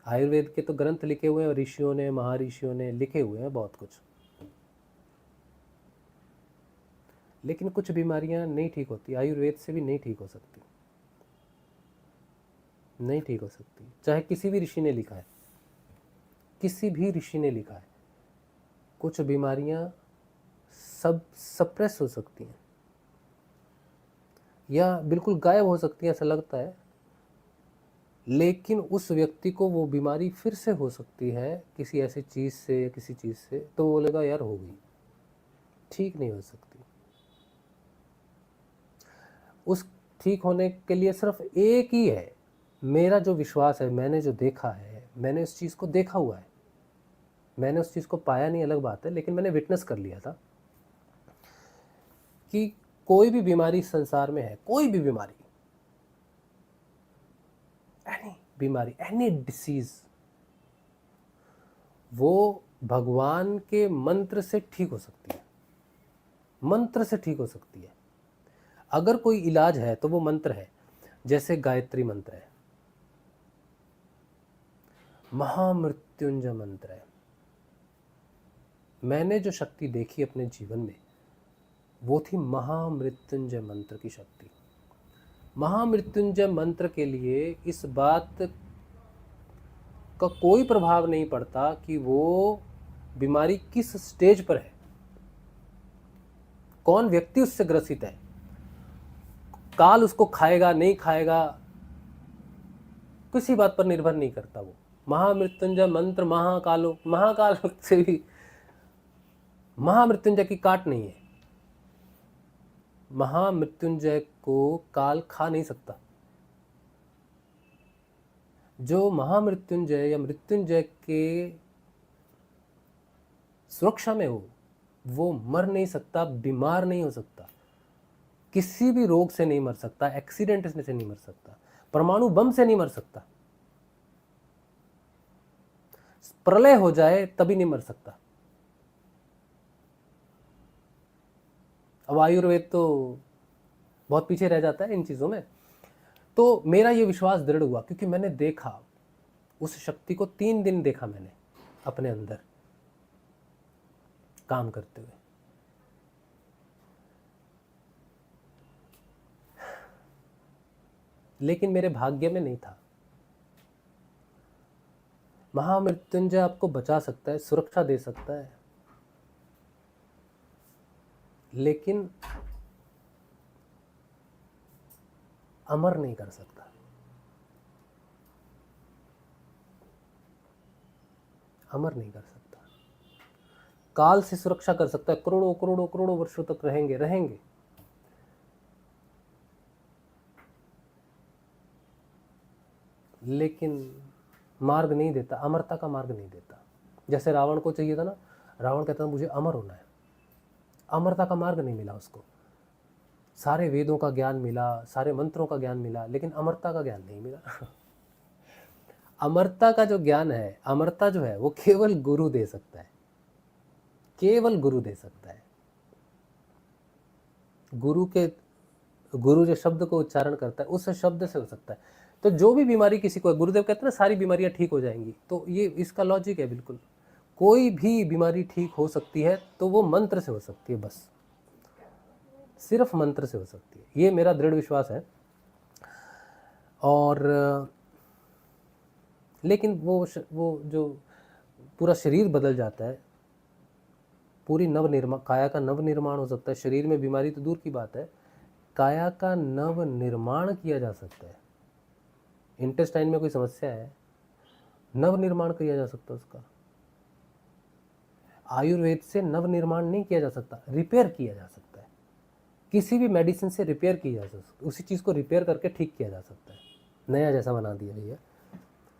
आयुर्वेद के तो ग्रंथ लिखे हुए हैं, ऋषियों ने, महर्षियों ने लिखे हुए हैं बहुत कुछ, लेकिन कुछ बीमारियां नहीं ठीक होती, आयुर्वेद से भी नहीं ठीक हो सकती, नहीं ठीक हो सकती, चाहे किसी भी ऋषि ने लिखा है, किसी भी ऋषि ने लिखा है। कुछ बीमारियां सब सप्रेस हो सकती हैं या बिल्कुल गायब हो सकती हैं, ऐसा लगता है, लेकिन उस व्यक्ति को वो बीमारी फिर से हो सकती है किसी ऐसी चीज़ से या किसी चीज़ से, तो वो बोलेगा यार हो गई, ठीक नहीं हो सकती। उस ठीक होने के लिए सिर्फ एक ही है, मेरा जो विश्वास है, मैंने जो देखा है, मैंने उस चीज़ को देखा हुआ है, मैंने उस चीज़ को पाया नहीं अलग बात है, लेकिन मैंने विटनेस कर लिया था कि कोई भी बीमारी संसार में है, कोई भी बीमारी, एनी बीमारी, एनी डिसीज, वो भगवान के मंत्र से ठीक हो सकती है, मंत्र से ठीक हो सकती है। अगर कोई इलाज है तो वो मंत्र है, जैसे गायत्री मंत्र है। महामृत्युंजय मंत्र है। मैंने जो शक्ति देखी अपने जीवन में वो थी महामृत्युंजय मंत्र की शक्ति। महामृत्युंजय मंत्र के लिए इस बात का कोई प्रभाव नहीं पड़ता कि वो बीमारी किस स्टेज पर है, कौन व्यक्ति उससे ग्रसित है, काल उसको खाएगा नहीं खाएगा, किसी बात पर निर्भर नहीं करता। वो महामृत्युंजय मंत्र महाकाल से भी महामृत्युंजय की काट नहीं है। महामृत्युंजय को काल खा नहीं सकता। जो महामृत्युंजय या मृत्युंजय के सुरक्षा में हो वो मर नहीं सकता, बीमार नहीं हो सकता, किसी भी रोग से नहीं मर सकता, एक्सीडेंट से नहीं मर सकता, परमाणु बम से नहीं मर सकता, प्रलय हो जाए तभी नहीं मर सकता। अब आयुर्वेद तो बहुत पीछे रह जाता है इन चीज़ों में। तो मेरा ये विश्वास दृढ़ हुआ क्योंकि मैंने देखा उस शक्ति को, 3 दिन देखा मैंने अपने अंदर काम करते हुए। लेकिन मेरे भाग्य में नहीं था। महामृत्युंजय आपको बचा सकता है, सुरक्षा दे सकता है, लेकिन अमर नहीं कर सकता। अमर नहीं कर सकता। काल से सुरक्षा कर सकता है, करोड़ों करोड़ों करोड़ों वर्षों तक रहेंगे। लेकिन मार्ग नहीं देता, अमरता का मार्ग नहीं देता। जैसे रावण को चाहिए था ना, रावण कहता था मुझे अमर होना है, अमरता का मार्ग नहीं मिला उसको। सारे वेदों का ज्ञान मिला, सारे मंत्रों का ज्ञान मिला, लेकिन अमरता का ज्ञान नहीं मिला। अमरता का जो ज्ञान है, अमरता जो है वो केवल गुरु दे सकता है, केवल गुरु दे सकता है। गुरु जो शब्द को उच्चारण करता है उस शब्द से हो सकता है। तो जो भी बीमारी किसी को है, गुरुदेव कहते हैं ना सारी बीमारियां ठीक हो जाएंगी, तो ये इसका लॉजिक है बिल्कुल। कोई भी बीमारी ठीक हो सकती है तो वो मंत्र से हो सकती है, बस सिर्फ मंत्र से हो सकती है, ये मेरा दृढ़ विश्वास है। और लेकिन वो जो पूरा शरीर बदल जाता है, पूरी काया का नव निर्माण हो सकता है। शरीर में बीमारी तो दूर की बात है, काया का नव निर्माण किया जा सकता है। इंटेस्टाइन में कोई समस्या है, नव निर्माण किया जा सकता है उसका। आयुर्वेद से नव निर्माण नहीं किया जा सकता, रिपेयर किया जा सकता है। किसी भी मेडिसिन से रिपेयर किया जा सकता है, उसी चीज़ को रिपेयर करके ठीक किया जा सकता है, नया जैसा बना दिया भैया।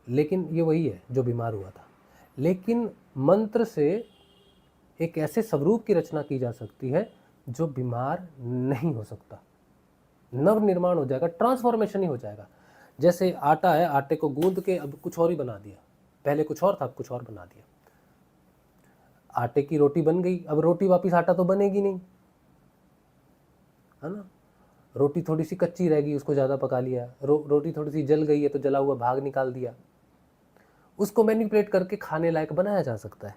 लेकिन ये वही है जो बीमार हुआ था। लेकिन मंत्र से एक ऐसे स्वरूप की रचना की जा सकती है जो बीमार नहीं हो सकता, नव निर्माण हो जाएगा, ट्रांसफॉर्मेशन ही हो जाएगा। जैसे आटा है, आटे को गूंद के अब कुछ और ही बना दिया, पहले कुछ और था अब कुछ और बना दिया। आटे की रोटी बन गई, अब रोटी वापस आटा तो बनेगी नहीं, है ना। रोटी थोड़ी सी कच्ची रह गई, उसको ज़्यादा पका लिया, रोटी थोड़ी सी जल गई है तो जला हुआ भाग निकाल दिया, उसको मैनिपुलेट करके खाने लायक बनाया जा सकता है,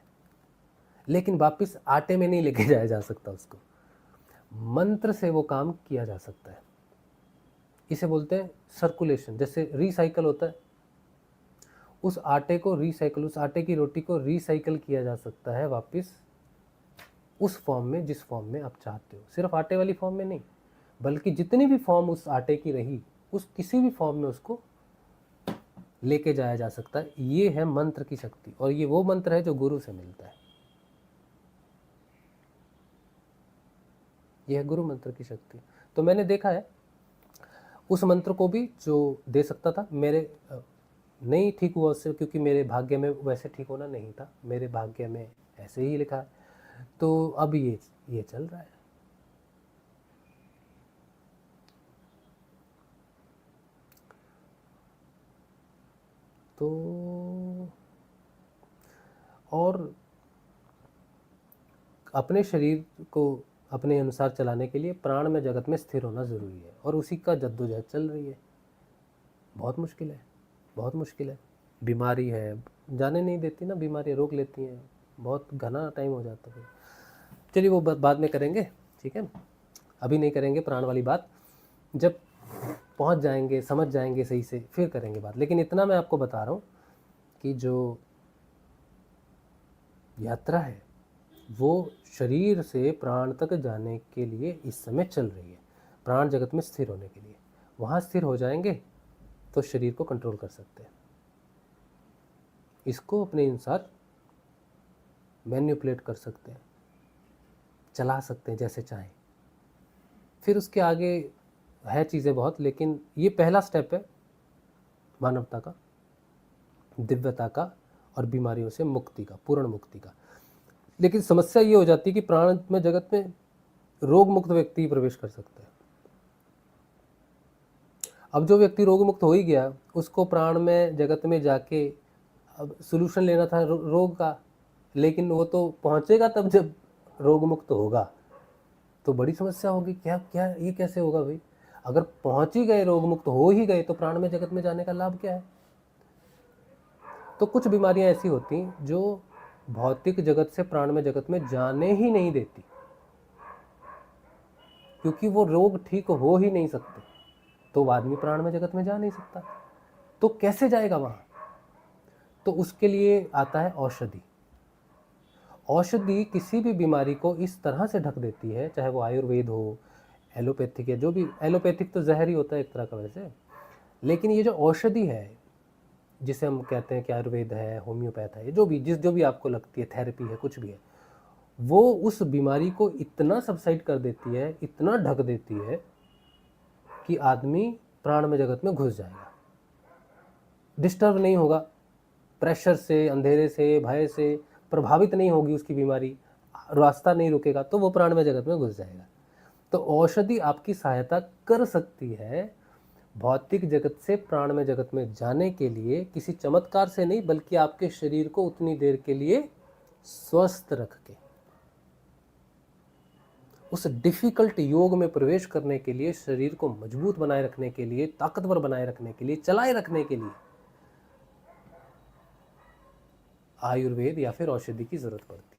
लेकिन वापस आटे में नहीं लेके जाया जा सकता उसको। मंत्र से वो काम किया जा सकता है। इसे बोलते हैं सर्कुलेशन। जैसे रिसाइकल होता है, उस आटे को रिसाइकल, उस आटे की रोटी को रिसाइकल किया जा सकता है वापस उस फॉर्म में जिस फॉर्म में आप चाहते हो। सिर्फ आटे वाली फॉर्म में नहीं, बल्कि जितनी भी फॉर्म उस आटे की रही, उस किसी भी फॉर्म में उसको लेके जाया जा सकता है। ये है मंत्र की शक्ति, और ये वो मंत्र है जो गुरु से मिलता है। यह है गुरु मंत्र की शक्ति। तो मैंने देखा है उस मंत्र को भी जो दे सकता था, मेरे नहीं ठीक हुआ उससे, क्योंकि मेरे भाग्य में वैसे ठीक होना नहीं था, मेरे भाग्य में ऐसे ही लिखा है। तो अब ये चल रहा है। तो और अपने शरीर को अपने अनुसार चलाने के लिए प्राण में जगत में स्थिर होना ज़रूरी है, और उसी का जद्दोजहद चल रही है। बहुत मुश्किल है, बहुत मुश्किल है। बीमारी है, जाने नहीं देती ना, बीमारी रोक लेती हैं, बहुत घना टाइम हो जाता है। चलिए वो बाद में करेंगे, ठीक है, अभी नहीं करेंगे प्राण वाली बात, जब पहुंच जाएंगे, समझ जाएंगे सही से, फिर करेंगे बात। लेकिन इतना मैं आपको बता रहा हूँ कि जो यात्रा है वो शरीर से प्राण तक जाने के लिए इस समय चल रही है, प्राण जगत में स्थिर होने के लिए। वहाँ स्थिर हो जाएंगे तो शरीर को कंट्रोल कर सकते हैं, इसको अपने अनुसार मैनिपुलेट कर सकते हैं, चला सकते हैं जैसे चाहें। फिर उसके आगे है चीज़ें बहुत, लेकिन ये पहला स्टेप है मानवता का, दिव्यता का और बीमारियों से मुक्ति का, पूर्ण मुक्ति का। लेकिन समस्या ये हो जाती है कि प्राण में जगत में रोग मुक्त व्यक्ति ही प्रवेश कर सकता है। अब जो व्यक्ति रोग मुक्त हो ही गया, उसको प्राण में जगत में जाके अब सोल्यूशन लेना था रोग का, लेकिन वो तो पहुंचेगा तब जब रोग मुक्त होगा, तो बड़ी समस्या होगी। क्या क्या ये कैसे होगा भाई? अगर पहुंच ही गए, रोग मुक्त हो ही गए, तो प्राण में जगत में जाने का लाभ क्या है? तो कुछ बीमारियां ऐसी होती जो भौतिक जगत से प्राण में जगत में जाने ही नहीं देती, क्योंकि वो रोग ठीक हो ही नहीं सकते, तो आदमी प्राण में जगत में जा नहीं सकता। तो कैसे जाएगा वहां? तो उसके लिए आता है औषधि। औषधि किसी भी बीमारी को इस तरह से ढक देती है, चाहे वो आयुर्वेद हो, एलोपैथिक है, जो भी, एलोपैथिक तो जहर ही होता है एक तरह का वैसे, लेकिन ये जो औषधि है जिसे हम कहते हैं कि आयुर्वेद है, होम्योपैथ है, जो भी आपको लगती है, थेरेपी है, कुछ भी है, वो उस बीमारी को इतना सबसाइड कर देती है, इतना ढक देती है कि आदमी प्राण में जगत में घुस जाएगा, डिस्टर्ब नहीं होगा, प्रेशर से, अंधेरे से, भय से प्रभावित नहीं होगी उसकी बीमारी, रास्ता नहीं रुकेगा, तो वो प्राण में जगत में घुस जाएगा। तो औषधि आपकी सहायता कर सकती है भौतिक जगत से प्राण में जगत में जाने के लिए, किसी चमत्कार से नहीं, बल्कि आपके शरीर को उतनी देर के लिए स्वस्थ रख के, उस डिफिकल्ट योग में प्रवेश करने के लिए, शरीर को मजबूत बनाए रखने के लिए, ताकतवर बनाए रखने के लिए, चलाए रखने के लिए आयुर्वेद या फिर औषधि की जरूरत पड़ती।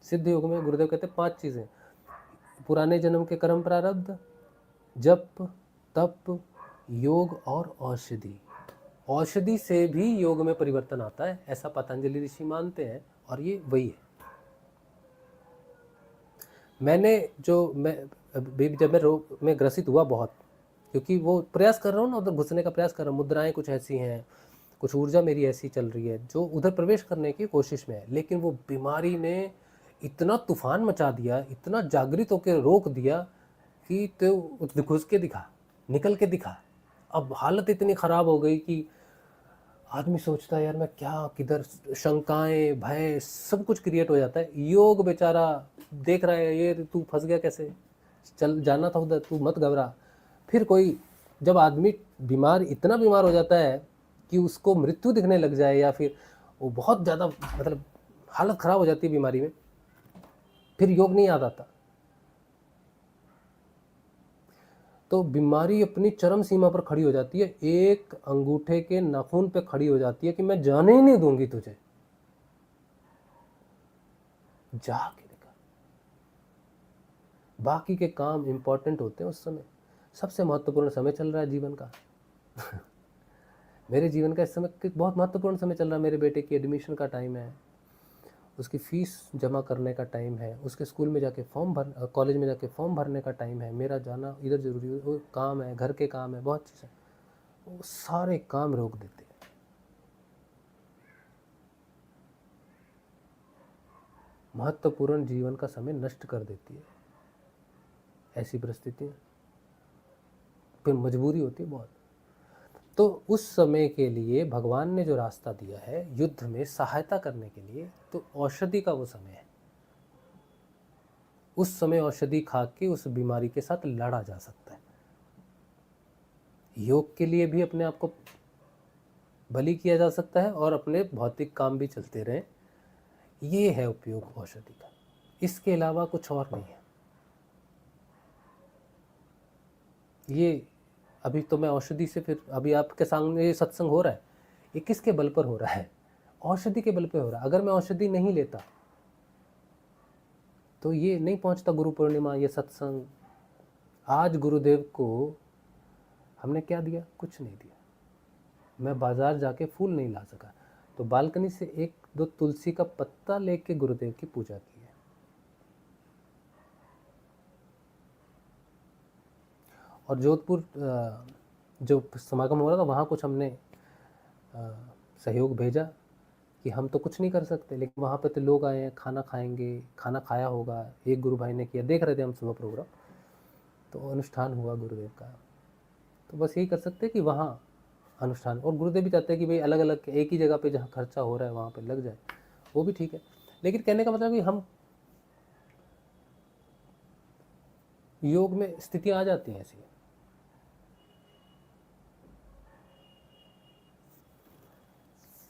सिद्ध योग में गुरुदेव कहते हैं 5 चीजें: पुराने जन्म के कर्म प्रारब्ध, जप, तप, योग और औषधि। औषधि से भी योग में परिवर्तन आता है, ऐसा पतंजलि ऋषि मानते हैं, और ये वही है। जब मैं रोग में ग्रसित हुआ बहुत, क्योंकि वो प्रयास कर रहा हूँ ना, उधर घुसने का प्रयास कर रहा हूँ, मुद्राएं कुछ ऐसी हैं, कुछ ऊर्जा मेरी ऐसी चल रही है जो उधर प्रवेश करने की कोशिश में है, लेकिन वो बीमारी ने इतना तूफान मचा दिया, इतना जागृत होकर रोक दिया कि तो घुस के दिखा, निकल के दिखा। अब हालत इतनी ख़राब हो गई कि आदमी सोचता है यार मैं क्या, किधर, शंकाएं, भय, सब कुछ क्रिएट हो जाता है। योग बेचारा देख रहा है, ये तू फंस गया कैसे, चल जाना था उधर, तू मत घबरा। फिर कोई, जब आदमी बीमार, इतना बीमार हो जाता है कि उसको मृत्यु दिखने लग जाए, या फिर वो बहुत ज़्यादा, मतलब हालत ख़राब हो जाती है बीमारी में, फिर योग नहीं याद आता। तो बीमारी अपनी चरम सीमा पर खड़ी हो जाती है, एक अंगूठे के नाखून पे खड़ी हो जाती है कि मैं जाने ही नहीं दूंगी तुझे, जाके देखा। बाकी के काम इंपॉर्टेंट होते हैं उस समय, सबसे महत्वपूर्ण समय चल रहा है जीवन का। मेरे जीवन का इस समय बहुत महत्वपूर्ण समय चल रहा है, मेरे बेटे की एडमिशन का टाइम है, उसकी फ़ीस जमा करने का टाइम है, उसके स्कूल में जाके कॉलेज में जाके फॉर्म भरने का टाइम है, मेरा जाना इधर ज़रूरी है, वो काम है, घर के काम है, बहुत चीज़ें, वो सारे काम रोक देते हैं। महत्वपूर्ण जीवन का समय नष्ट कर देती है ऐसी परिस्थितियाँ, फिर मजबूरी होती है बहुत। तो उस समय के लिए भगवान ने जो रास्ता दिया है युद्ध में सहायता करने के लिए, तो औषधि का वो समय है। उस समय औषधि खा के उस बीमारी के साथ लड़ा जा सकता है। योग के लिए भी अपने आप को बलि किया जा सकता है, और अपने भौतिक काम भी चलते रहें। ये है उपयोग औषधि का, इसके अलावा कुछ और नहीं है। ये अभी तो मैं औषधि से, फिर अभी आपके सामने ये सत्संग हो रहा है, ये किसके बल पर हो रहा है? औषधि के बल पे हो रहा है। अगर मैं औषधि नहीं लेता तो ये नहीं पहुंचता गुरु पूर्णिमा, ये सत्संग। आज गुरुदेव को हमने क्या दिया? कुछ नहीं दिया। मैं बाजार जाके फूल नहीं ला सका, तो बालकनी से एक दो तुलसी का पत्ता लेके गुरुदेव की पूजा की है। और जोधपुर जो समागम हो रहा था वहाँ कुछ हमने सहयोग भेजा कि हम तो कुछ नहीं कर सकते, लेकिन वहाँ पे तो लोग आए हैं, खाना खाएंगे, खाना खाया होगा। एक गुरु भाई ने किया, देख रहे थे हम सुबह प्रोग्राम, तो अनुष्ठान हुआ गुरुदेव का। तो बस यही कर सकते हैं कि वहाँ अनुष्ठान, और गुरुदेव भी चाहते हैं कि भाई अलग अलग एक ही जगह पे जहाँ खर्चा हो रहा है वहाँ पे लग जाए, वो भी ठीक है। लेकिन कहने का मतलब कि हम योग में स्थितियाँ आ जाती हैं ऐसी,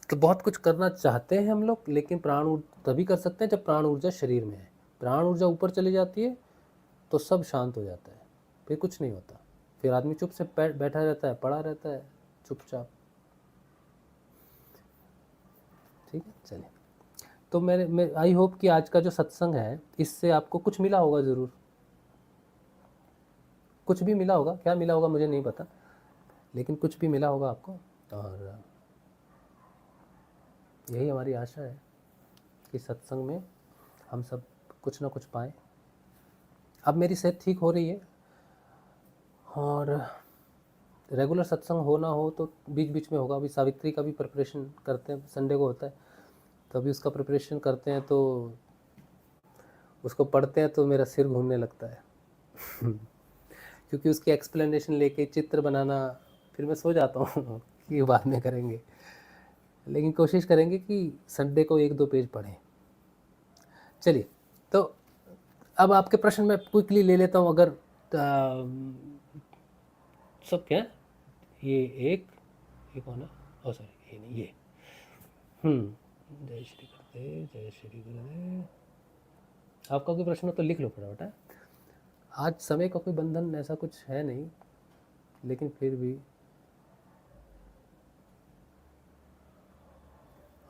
तो बहुत कुछ करना चाहते हैं हम लोग, लेकिन प्राण तभी कर सकते हैं जब प्राण ऊर्जा शरीर में है। प्राण ऊर्जा ऊपर चली जाती है तो सब शांत हो जाता है, फिर कुछ नहीं होता, फिर आदमी चुप से बैठा रहता है, पड़ा रहता है चुपचाप। ठीक है, चलिए। तो मैं आई होप कि आज का जो सत्संग है इससे आपको कुछ मिला होगा, ज़रूर कुछ भी मिला होगा। क्या मिला होगा मुझे नहीं पता, लेकिन कुछ भी मिला होगा आपको। और यही हमारी आशा है कि सत्संग में हम सब कुछ ना कुछ पाएँ। अब मेरी सेहत ठीक हो रही है, और रेगुलर सत्संग हो ना हो तो बीच बीच में होगा। अभी सावित्री का भी प्रिपरेशन करते हैं, संडे को होता है, तो अभी उसका प्रिपरेशन करते हैं, तो उसको पढ़ते हैं तो मेरा सिर घूमने लगता है क्योंकि उसकी एक्सप्लेनेशन लेके चित्र बनाना, फिर मैं सो जाता हूँ कि बाद में करेंगे, लेकिन कोशिश करेंगे कि संडे को एक दो पेज पढ़ें। चलिए, तो अब आपके प्रश्न मैं क्विकली ले लेता हूँ। अगर सब क्या ये एक होना, ओ सॉरी ये नहीं, ये जय श्री गुरुदेव, जय श्री गुरुदेव। आपका कोई प्रश्न हो तो लिख लो फटाफट। है आज समय का कोई बंधन ऐसा कुछ है नहीं, लेकिन फिर भी,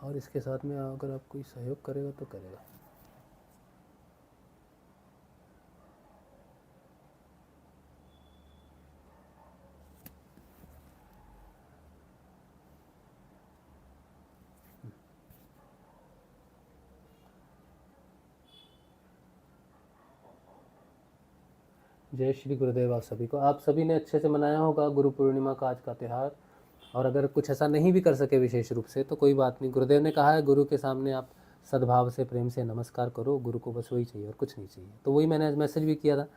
और इसके साथ में अगर आप कोई सहयोग करेगा तो करेगा। जय श्री गुरुदेव आप सभी को। आप सभी ने अच्छे से मनाया होगा गुरु पूर्णिमा का आज का त्यौहार। और अगर कुछ ऐसा नहीं भी कर सके विशेष रूप से तो कोई बात नहीं, गुरुदेव ने कहा है गुरु के सामने आप सद्भाव से, प्रेम से नमस्कार करो, गुरु को बस वही चाहिए और कुछ नहीं चाहिए। तो वही मैंने मैसेज भी किया था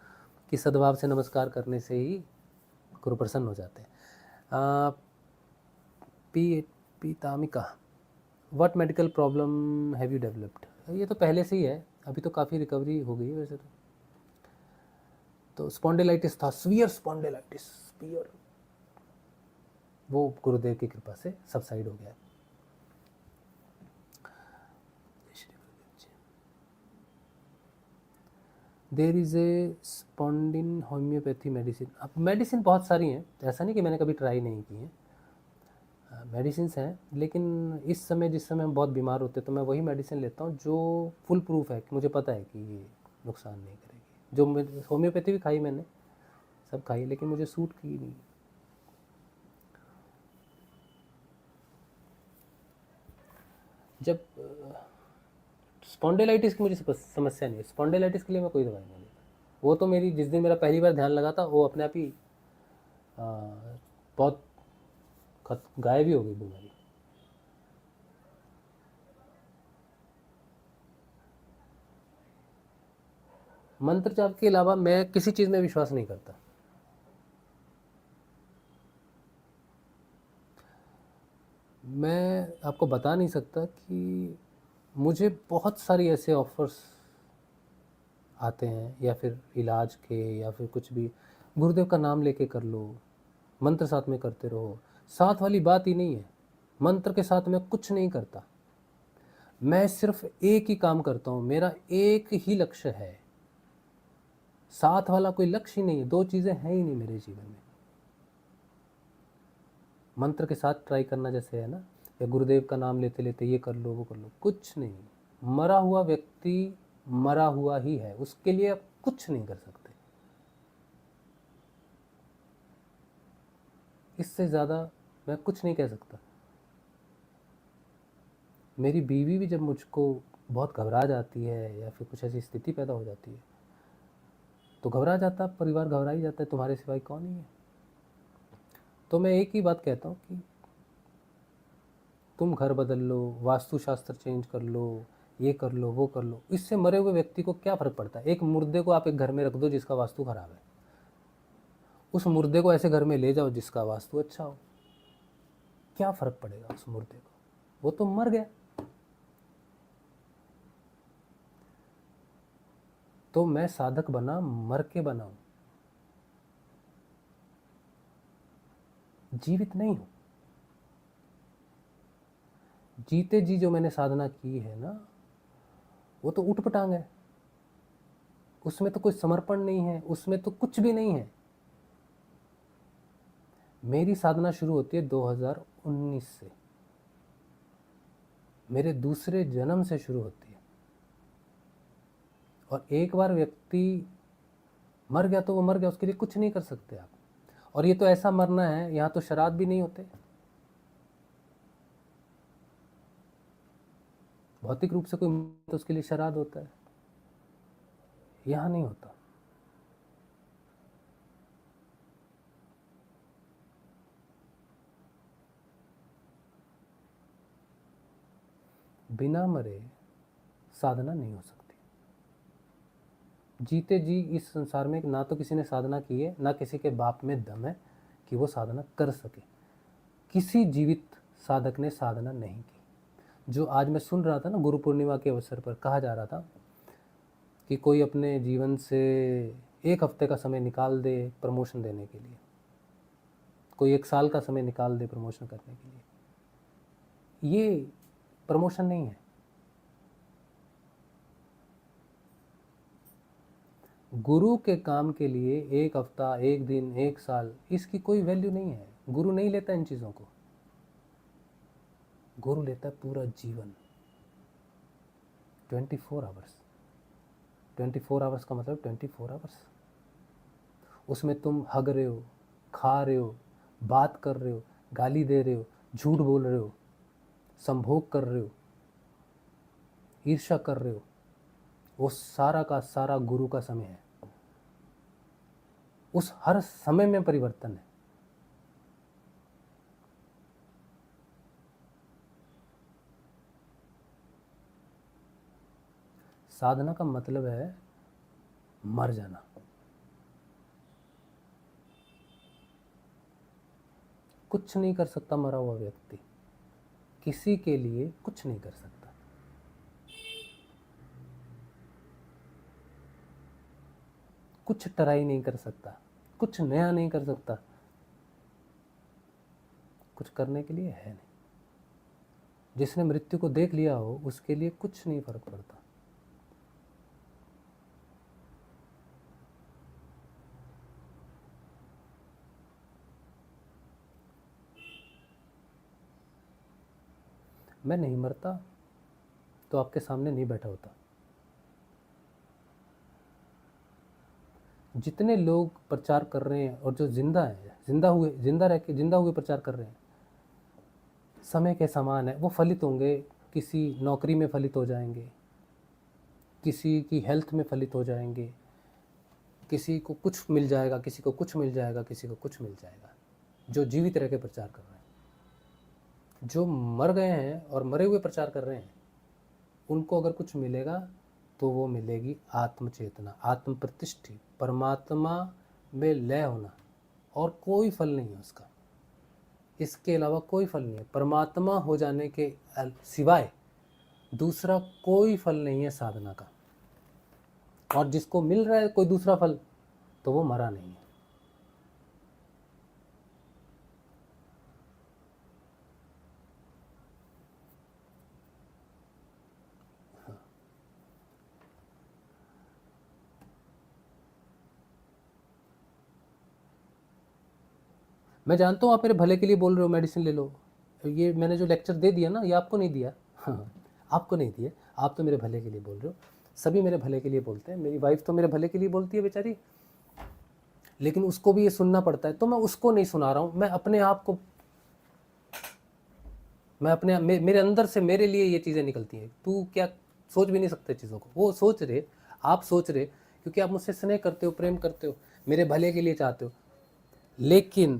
कि सद्भाव से नमस्कार करने से ही गुरु प्रसन्न हो जाते हैं। पीतामिका, what medical problem have you developed? ये तो पहले से ही है, अभी तो काफ़ी रिकवरी हो गई है वैसे तो स्पॉन्डिलाइटिस था, स्वीयर स्पॉन्डिलाइटिस, स्पीयर, वो गुरुदेव की कृपा से सबसाइड हो गया। देर इज़ ए स्पॉन्डिन होम्योपैथी मेडिसिन। अब मेडिसिन बहुत सारी हैं, ऐसा नहीं कि मैंने कभी ट्राई नहीं की हैं, मेडिसिन हैं, लेकिन इस समय जिस समय हम बहुत बीमार होते हैं तो मैं वही मेडिसिन लेता हूँ जो फुल प्रूफ है कि मुझे पता है कि ये नुकसान नहीं करेगी। जो होम्योपैथी भी खाई मैंने, सब खाई, लेकिन मुझे सूट की नहीं। जब स्पॉन्डिलाइटिस की मुझे समस्या नहीं है, स्पॉन्डिलाइटिस के लिए मैं कोई दवाई नहीं लेता। वो तो मेरी जिस दिन मेरा पहली बार ध्यान लगा था वो अपने आप ही बहुत गायब ही हो गई बीमारी। मंत्र जाप के अलावा मैं किसी चीज़ में विश्वास नहीं करता। मैं आपको बता नहीं सकता कि मुझे बहुत सारी ऐसे ऑफर्स आते हैं, या फिर इलाज के, या फिर कुछ भी, गुरुदेव का नाम लेके कर लो, मंत्र साथ में करते रहो। साथ वाली बात ही नहीं है, मंत्र के साथ मैं कुछ नहीं करता, मैं सिर्फ एक ही काम करता हूँ, मेरा एक ही लक्ष्य है, साथ वाला कोई लक्ष्य ही नहीं है, दो चीज़ें हैं ही नहीं मेरे जीवन में। मंत्र के साथ ट्राई करना जैसे है ना, या गुरुदेव का नाम लेते लेते ये कर लो वो कर लो, कुछ नहीं। मरा हुआ व्यक्ति मरा हुआ ही है, उसके लिए आप कुछ नहीं कर सकते। इससे ज़्यादा मैं कुछ नहीं कह सकता। मेरी बीवी भी जब मुझको बहुत घबरा जाती है या फिर कुछ ऐसी स्थिति पैदा हो जाती है तो घबरा जाता, परिवार घबरा ही जाता है, तुम्हारे सिवाय कौन ही है। तो मैं एक ही बात कहता हूँ कि तुम घर बदल लो, वास्तुशास्त्र चेंज कर लो, ये कर लो वो कर लो, इससे मरे हुए व्यक्ति को क्या फ़र्क पड़ता है। एक मुर्दे को आप एक घर में रख दो जिसका वास्तु खराब है, उस मुर्दे को ऐसे घर में ले जाओ जिसका वास्तु अच्छा हो, क्या फ़र्क पड़ेगा उस मुर्दे को, वो तो मर गया। तो मैं साधक बना मर के बनाऊं, जीवित नहीं हूं। जीते जी जो मैंने साधना की है ना, वो तो उठपटांग है, उसमें तो कोई समर्पण नहीं है, उसमें तो कुछ भी नहीं है। मेरी साधना शुरू होती है 2019 से, मेरे दूसरे जन्म से शुरू होती है। और एक बार व्यक्ति मर गया तो वो मर गया, उसके लिए कुछ नहीं कर सकते आप। और ये तो ऐसा मरना है, यहाँ तो श्राद्ध भी नहीं होते, भौतिक रूप से कोई तो उसके लिए श्राद्ध होता है, यहाँ नहीं होता। बिना मरे साधना नहीं हो सकती। जीते जी इस संसार में ना तो किसी ने साधना की है, ना किसी के बाप में दम है कि वो साधना कर सके। किसी जीवित साधक ने साधना नहीं की। जो आज मैं सुन रहा था ना, गुरु पूर्णिमा के अवसर पर कहा जा रहा था कि कोई अपने जीवन से 1 हफ्ते का समय निकाल दे प्रमोशन देने के लिए, कोई 1 साल का समय निकाल दे प्रमोशन करने के लिए, ये प्रमोशन नहीं है। गुरु के काम के लिए 1 हफ्ता, 1 दिन, 1 साल, इसकी कोई वैल्यू नहीं है। गुरु नहीं लेता इन चीज़ों को, गुरु लेता है पूरा जीवन, 24 आवर्स। 24 आवर्स का मतलब 24 आवर्स, उसमें तुम हग रहे हो, खा रहे हो, बात कर रहे हो, गाली दे रहे हो, झूठ बोल रहे हो, संभोग कर रहे हो, ईर्ष्या कर रहे हो, वो सारा का सारा गुरु का समय है। उस हर समय में परिवर्तन है। साधना का मतलब है मर जाना। कुछ नहीं कर सकता मरा हुआ व्यक्ति, किसी के लिए कुछ नहीं कर सकता। कुछ ट्राई नहीं कर सकता, कुछ नया नहीं कर सकता, कुछ करने के लिए है नहीं। जिसने मृत्यु को देख लिया हो उसके लिए कुछ नहीं फर्क पड़ता। मैं नहीं मरता तो आपके सामने नहीं बैठा होता। जितने लोग प्रचार कर रहे हैं और जो जिंदा है, जिंदा रह के जिंदा हुए प्रचार कर रहे हैं, समय के समान है, वो फलित होंगे। किसी नौकरी में फलित हो जाएंगे, किसी की हेल्थ में फलित हो जाएंगे, किसी को कुछ मिल जाएगा, किसी को कुछ मिल जाएगा, किसी को कुछ मिल जाएगा। जो जीवित रह के प्रचार कर रहे हैं, जो मर गए हैं और मरे हुए प्रचार कर रहे हैं, उनको अगर कुछ मिलेगा तो वो मिलेगी आत्मचेतना, आत्म प्रतिष्ठि, परमात्मा में लय होना, और कोई फल नहीं है उसका। इसके अलावा कोई फल नहीं है। परमात्मा हो जाने के सिवाय दूसरा कोई फल नहीं है साधना का। और जिसको मिल रहा है कोई दूसरा फल, तो वो मरा नहीं है। मैं जानता हूँ आप मेरे भले के लिए बोल रहे हो, मेडिसिन ले लो। ये मैंने जो लेक्चर दे दिया ना, ये आपको नहीं दिया। हाँ, आपको नहीं दिया, आप तो मेरे भले के लिए बोल रहे हो। सभी मेरे भले के लिए बोलते हैं, मेरी वाइफ तो मेरे भले के लिए बोलती है बेचारी, लेकिन उसको भी ये सुनना पड़ता है। तो मैं उसको नहीं सुना रहा हूँ, मैं अपने आप को, मैं अपने मेरे अंदर से मेरे लिए ये चीज़ें निकलती हैं। तू क्या सोच भी नहीं सकते चीज़ों को, वो सोच रहे, आप सोच रहे, क्योंकि आप मुझसे स्नेह करते हो, प्रेम करते हो, मेरे भले के लिए चाहते हो। लेकिन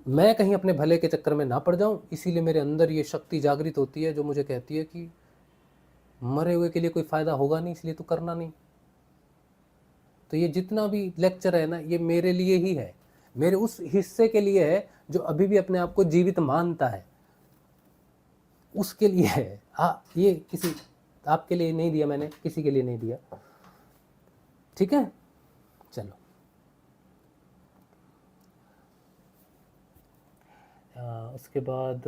मैं कहीं अपने भले के चक्कर में ना पड़ जाऊं, इसीलिए मेरे अंदर ये शक्ति जागृत होती है जो मुझे कहती है कि मरे हुए के लिए कोई फ़ायदा होगा नहीं, इसलिए तो करना नहीं। तो ये जितना भी लेक्चर है ना, ये मेरे लिए ही है, मेरे उस हिस्से के लिए है जो अभी भी अपने आप को जीवित मानता है, उसके लिए है। ये किसी आपके लिए नहीं दिया मैंने, किसी के लिए नहीं दिया। ठीक है, चलो। उसके बाद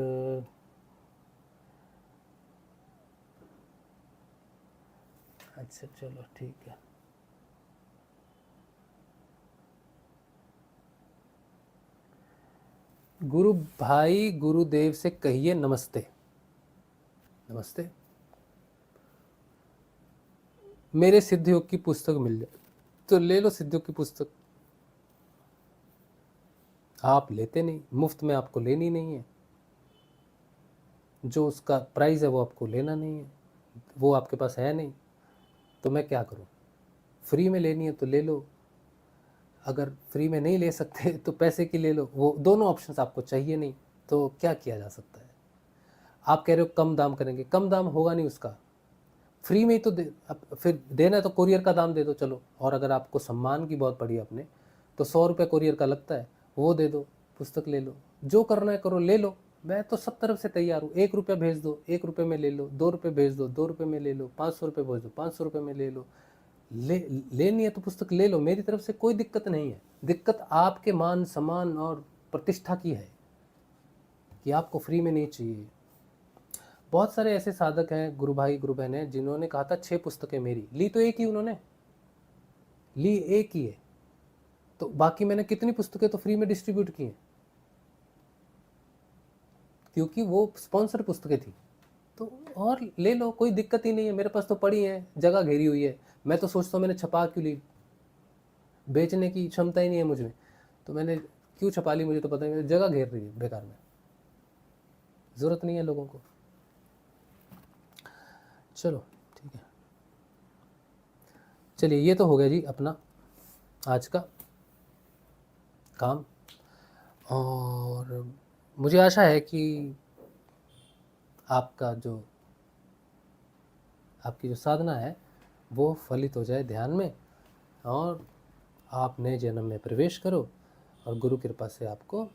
अच्छा चलो ठीक है। गुरु भाई गुरुदेव से कहिए नमस्ते। नमस्ते। मेरे सिद्ध योग की पुस्तक मिल जाए तो ले लो, सिद्ध योग की पुस्तक। आप लेते नहीं, मुफ्त में आपको लेनी नहीं है, जो उसका प्राइस है वो आपको लेना नहीं है, वो आपके पास है नहीं, तो मैं क्या करूं? फ्री में लेनी है तो ले लो, अगर फ्री में नहीं ले सकते तो पैसे की ले लो। वो दोनों ऑप्शंस आपको चाहिए नहीं, तो क्या किया जा सकता है? आप कह रहे हो कम दाम करेंगे, कम दाम होगा नहीं उसका, फ्री में ही तो फिर देना है तो कोरियर का दाम दे दो चलो। और अगर आपको सम्मान की बहुत पड़ी अपने, तो 100 रुपये कोरियर का लगता है, वो दे दो, पुस्तक ले लो, जो करना है करो, ले लो। मैं तो सब तरफ से तैयार हूँ। 1 रुपया भेज दो, 1 रुपये में ले लो, 2 रुपये भेज दो, 2 रुपये में ले लो, 500 रुपये भेज दो, 500 रुपये में ले लो। लेनी है तो पुस्तक ले लो, मेरी तरफ से कोई दिक्कत नहीं है। दिक्कत आपके मान सम्मान और प्रतिष्ठा की है कि आपको फ्री में नहीं चाहिए। बहुत सारे ऐसे साधक हैं, गुरु भाई गुरु बहन हैं, जिन्होंने कहा था 6 पुस्तकें मेरी, ली तो एक ही, उन्होंने ली एक ही है, तो बाकी मैंने कितनी पुस्तकें तो फ्री में डिस्ट्रीब्यूट की हैं, क्योंकि वो स्पॉन्सर पुस्तकें थी। तो और ले लो, कोई दिक्कत ही नहीं है, मेरे पास तो पड़ी है, जगह घेरी हुई है। मैं तो सोचता हूँ मैंने छपा क्यों ली, बेचने की क्षमता ही नहीं है मुझ में, तो मैंने क्यों छपा ली, मुझे तो पता नहीं, जगह घेर रही है बेकार में, ज़रूरत नहीं है लोगों को। चलो ठीक है, चलिए ये तो हो गया जी अपना आज का काम। और मुझे आशा है कि आपकी जो साधना है वो फलित हो जाए ध्यान में, और आप नए जन्म में प्रवेश करो, और गुरु कृपा से आपको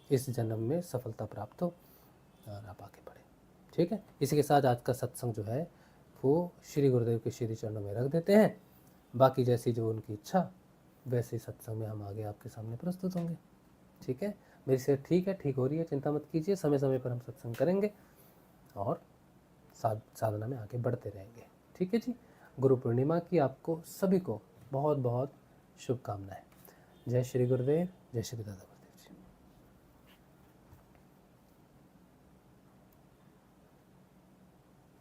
इस जन्म में सफलता प्राप्त हो और आप आगे बढ़े। ठीक है, इसी के साथ आज का सत्संग जो है वो श्री गुरुदेव के श्री चरणों में रख देते हैं। बाकी जैसी जो उनकी इच्छा, वैसे सत्संग में हम आगे आपके सामने प्रस्तुत होंगे। ठीक है, मेरी सेहत ठीक है, ठीक हो रही है, चिंता मत कीजिए, समय समय पर हम सत्संग करेंगे और साधना में आगे बढ़ते रहेंगे। ठीक है जी, गुरु पूर्णिमा की आपको सभी को बहुत बहुत शुभकामनाएं। जय श्री गुरुदेव, जय श्री दादा।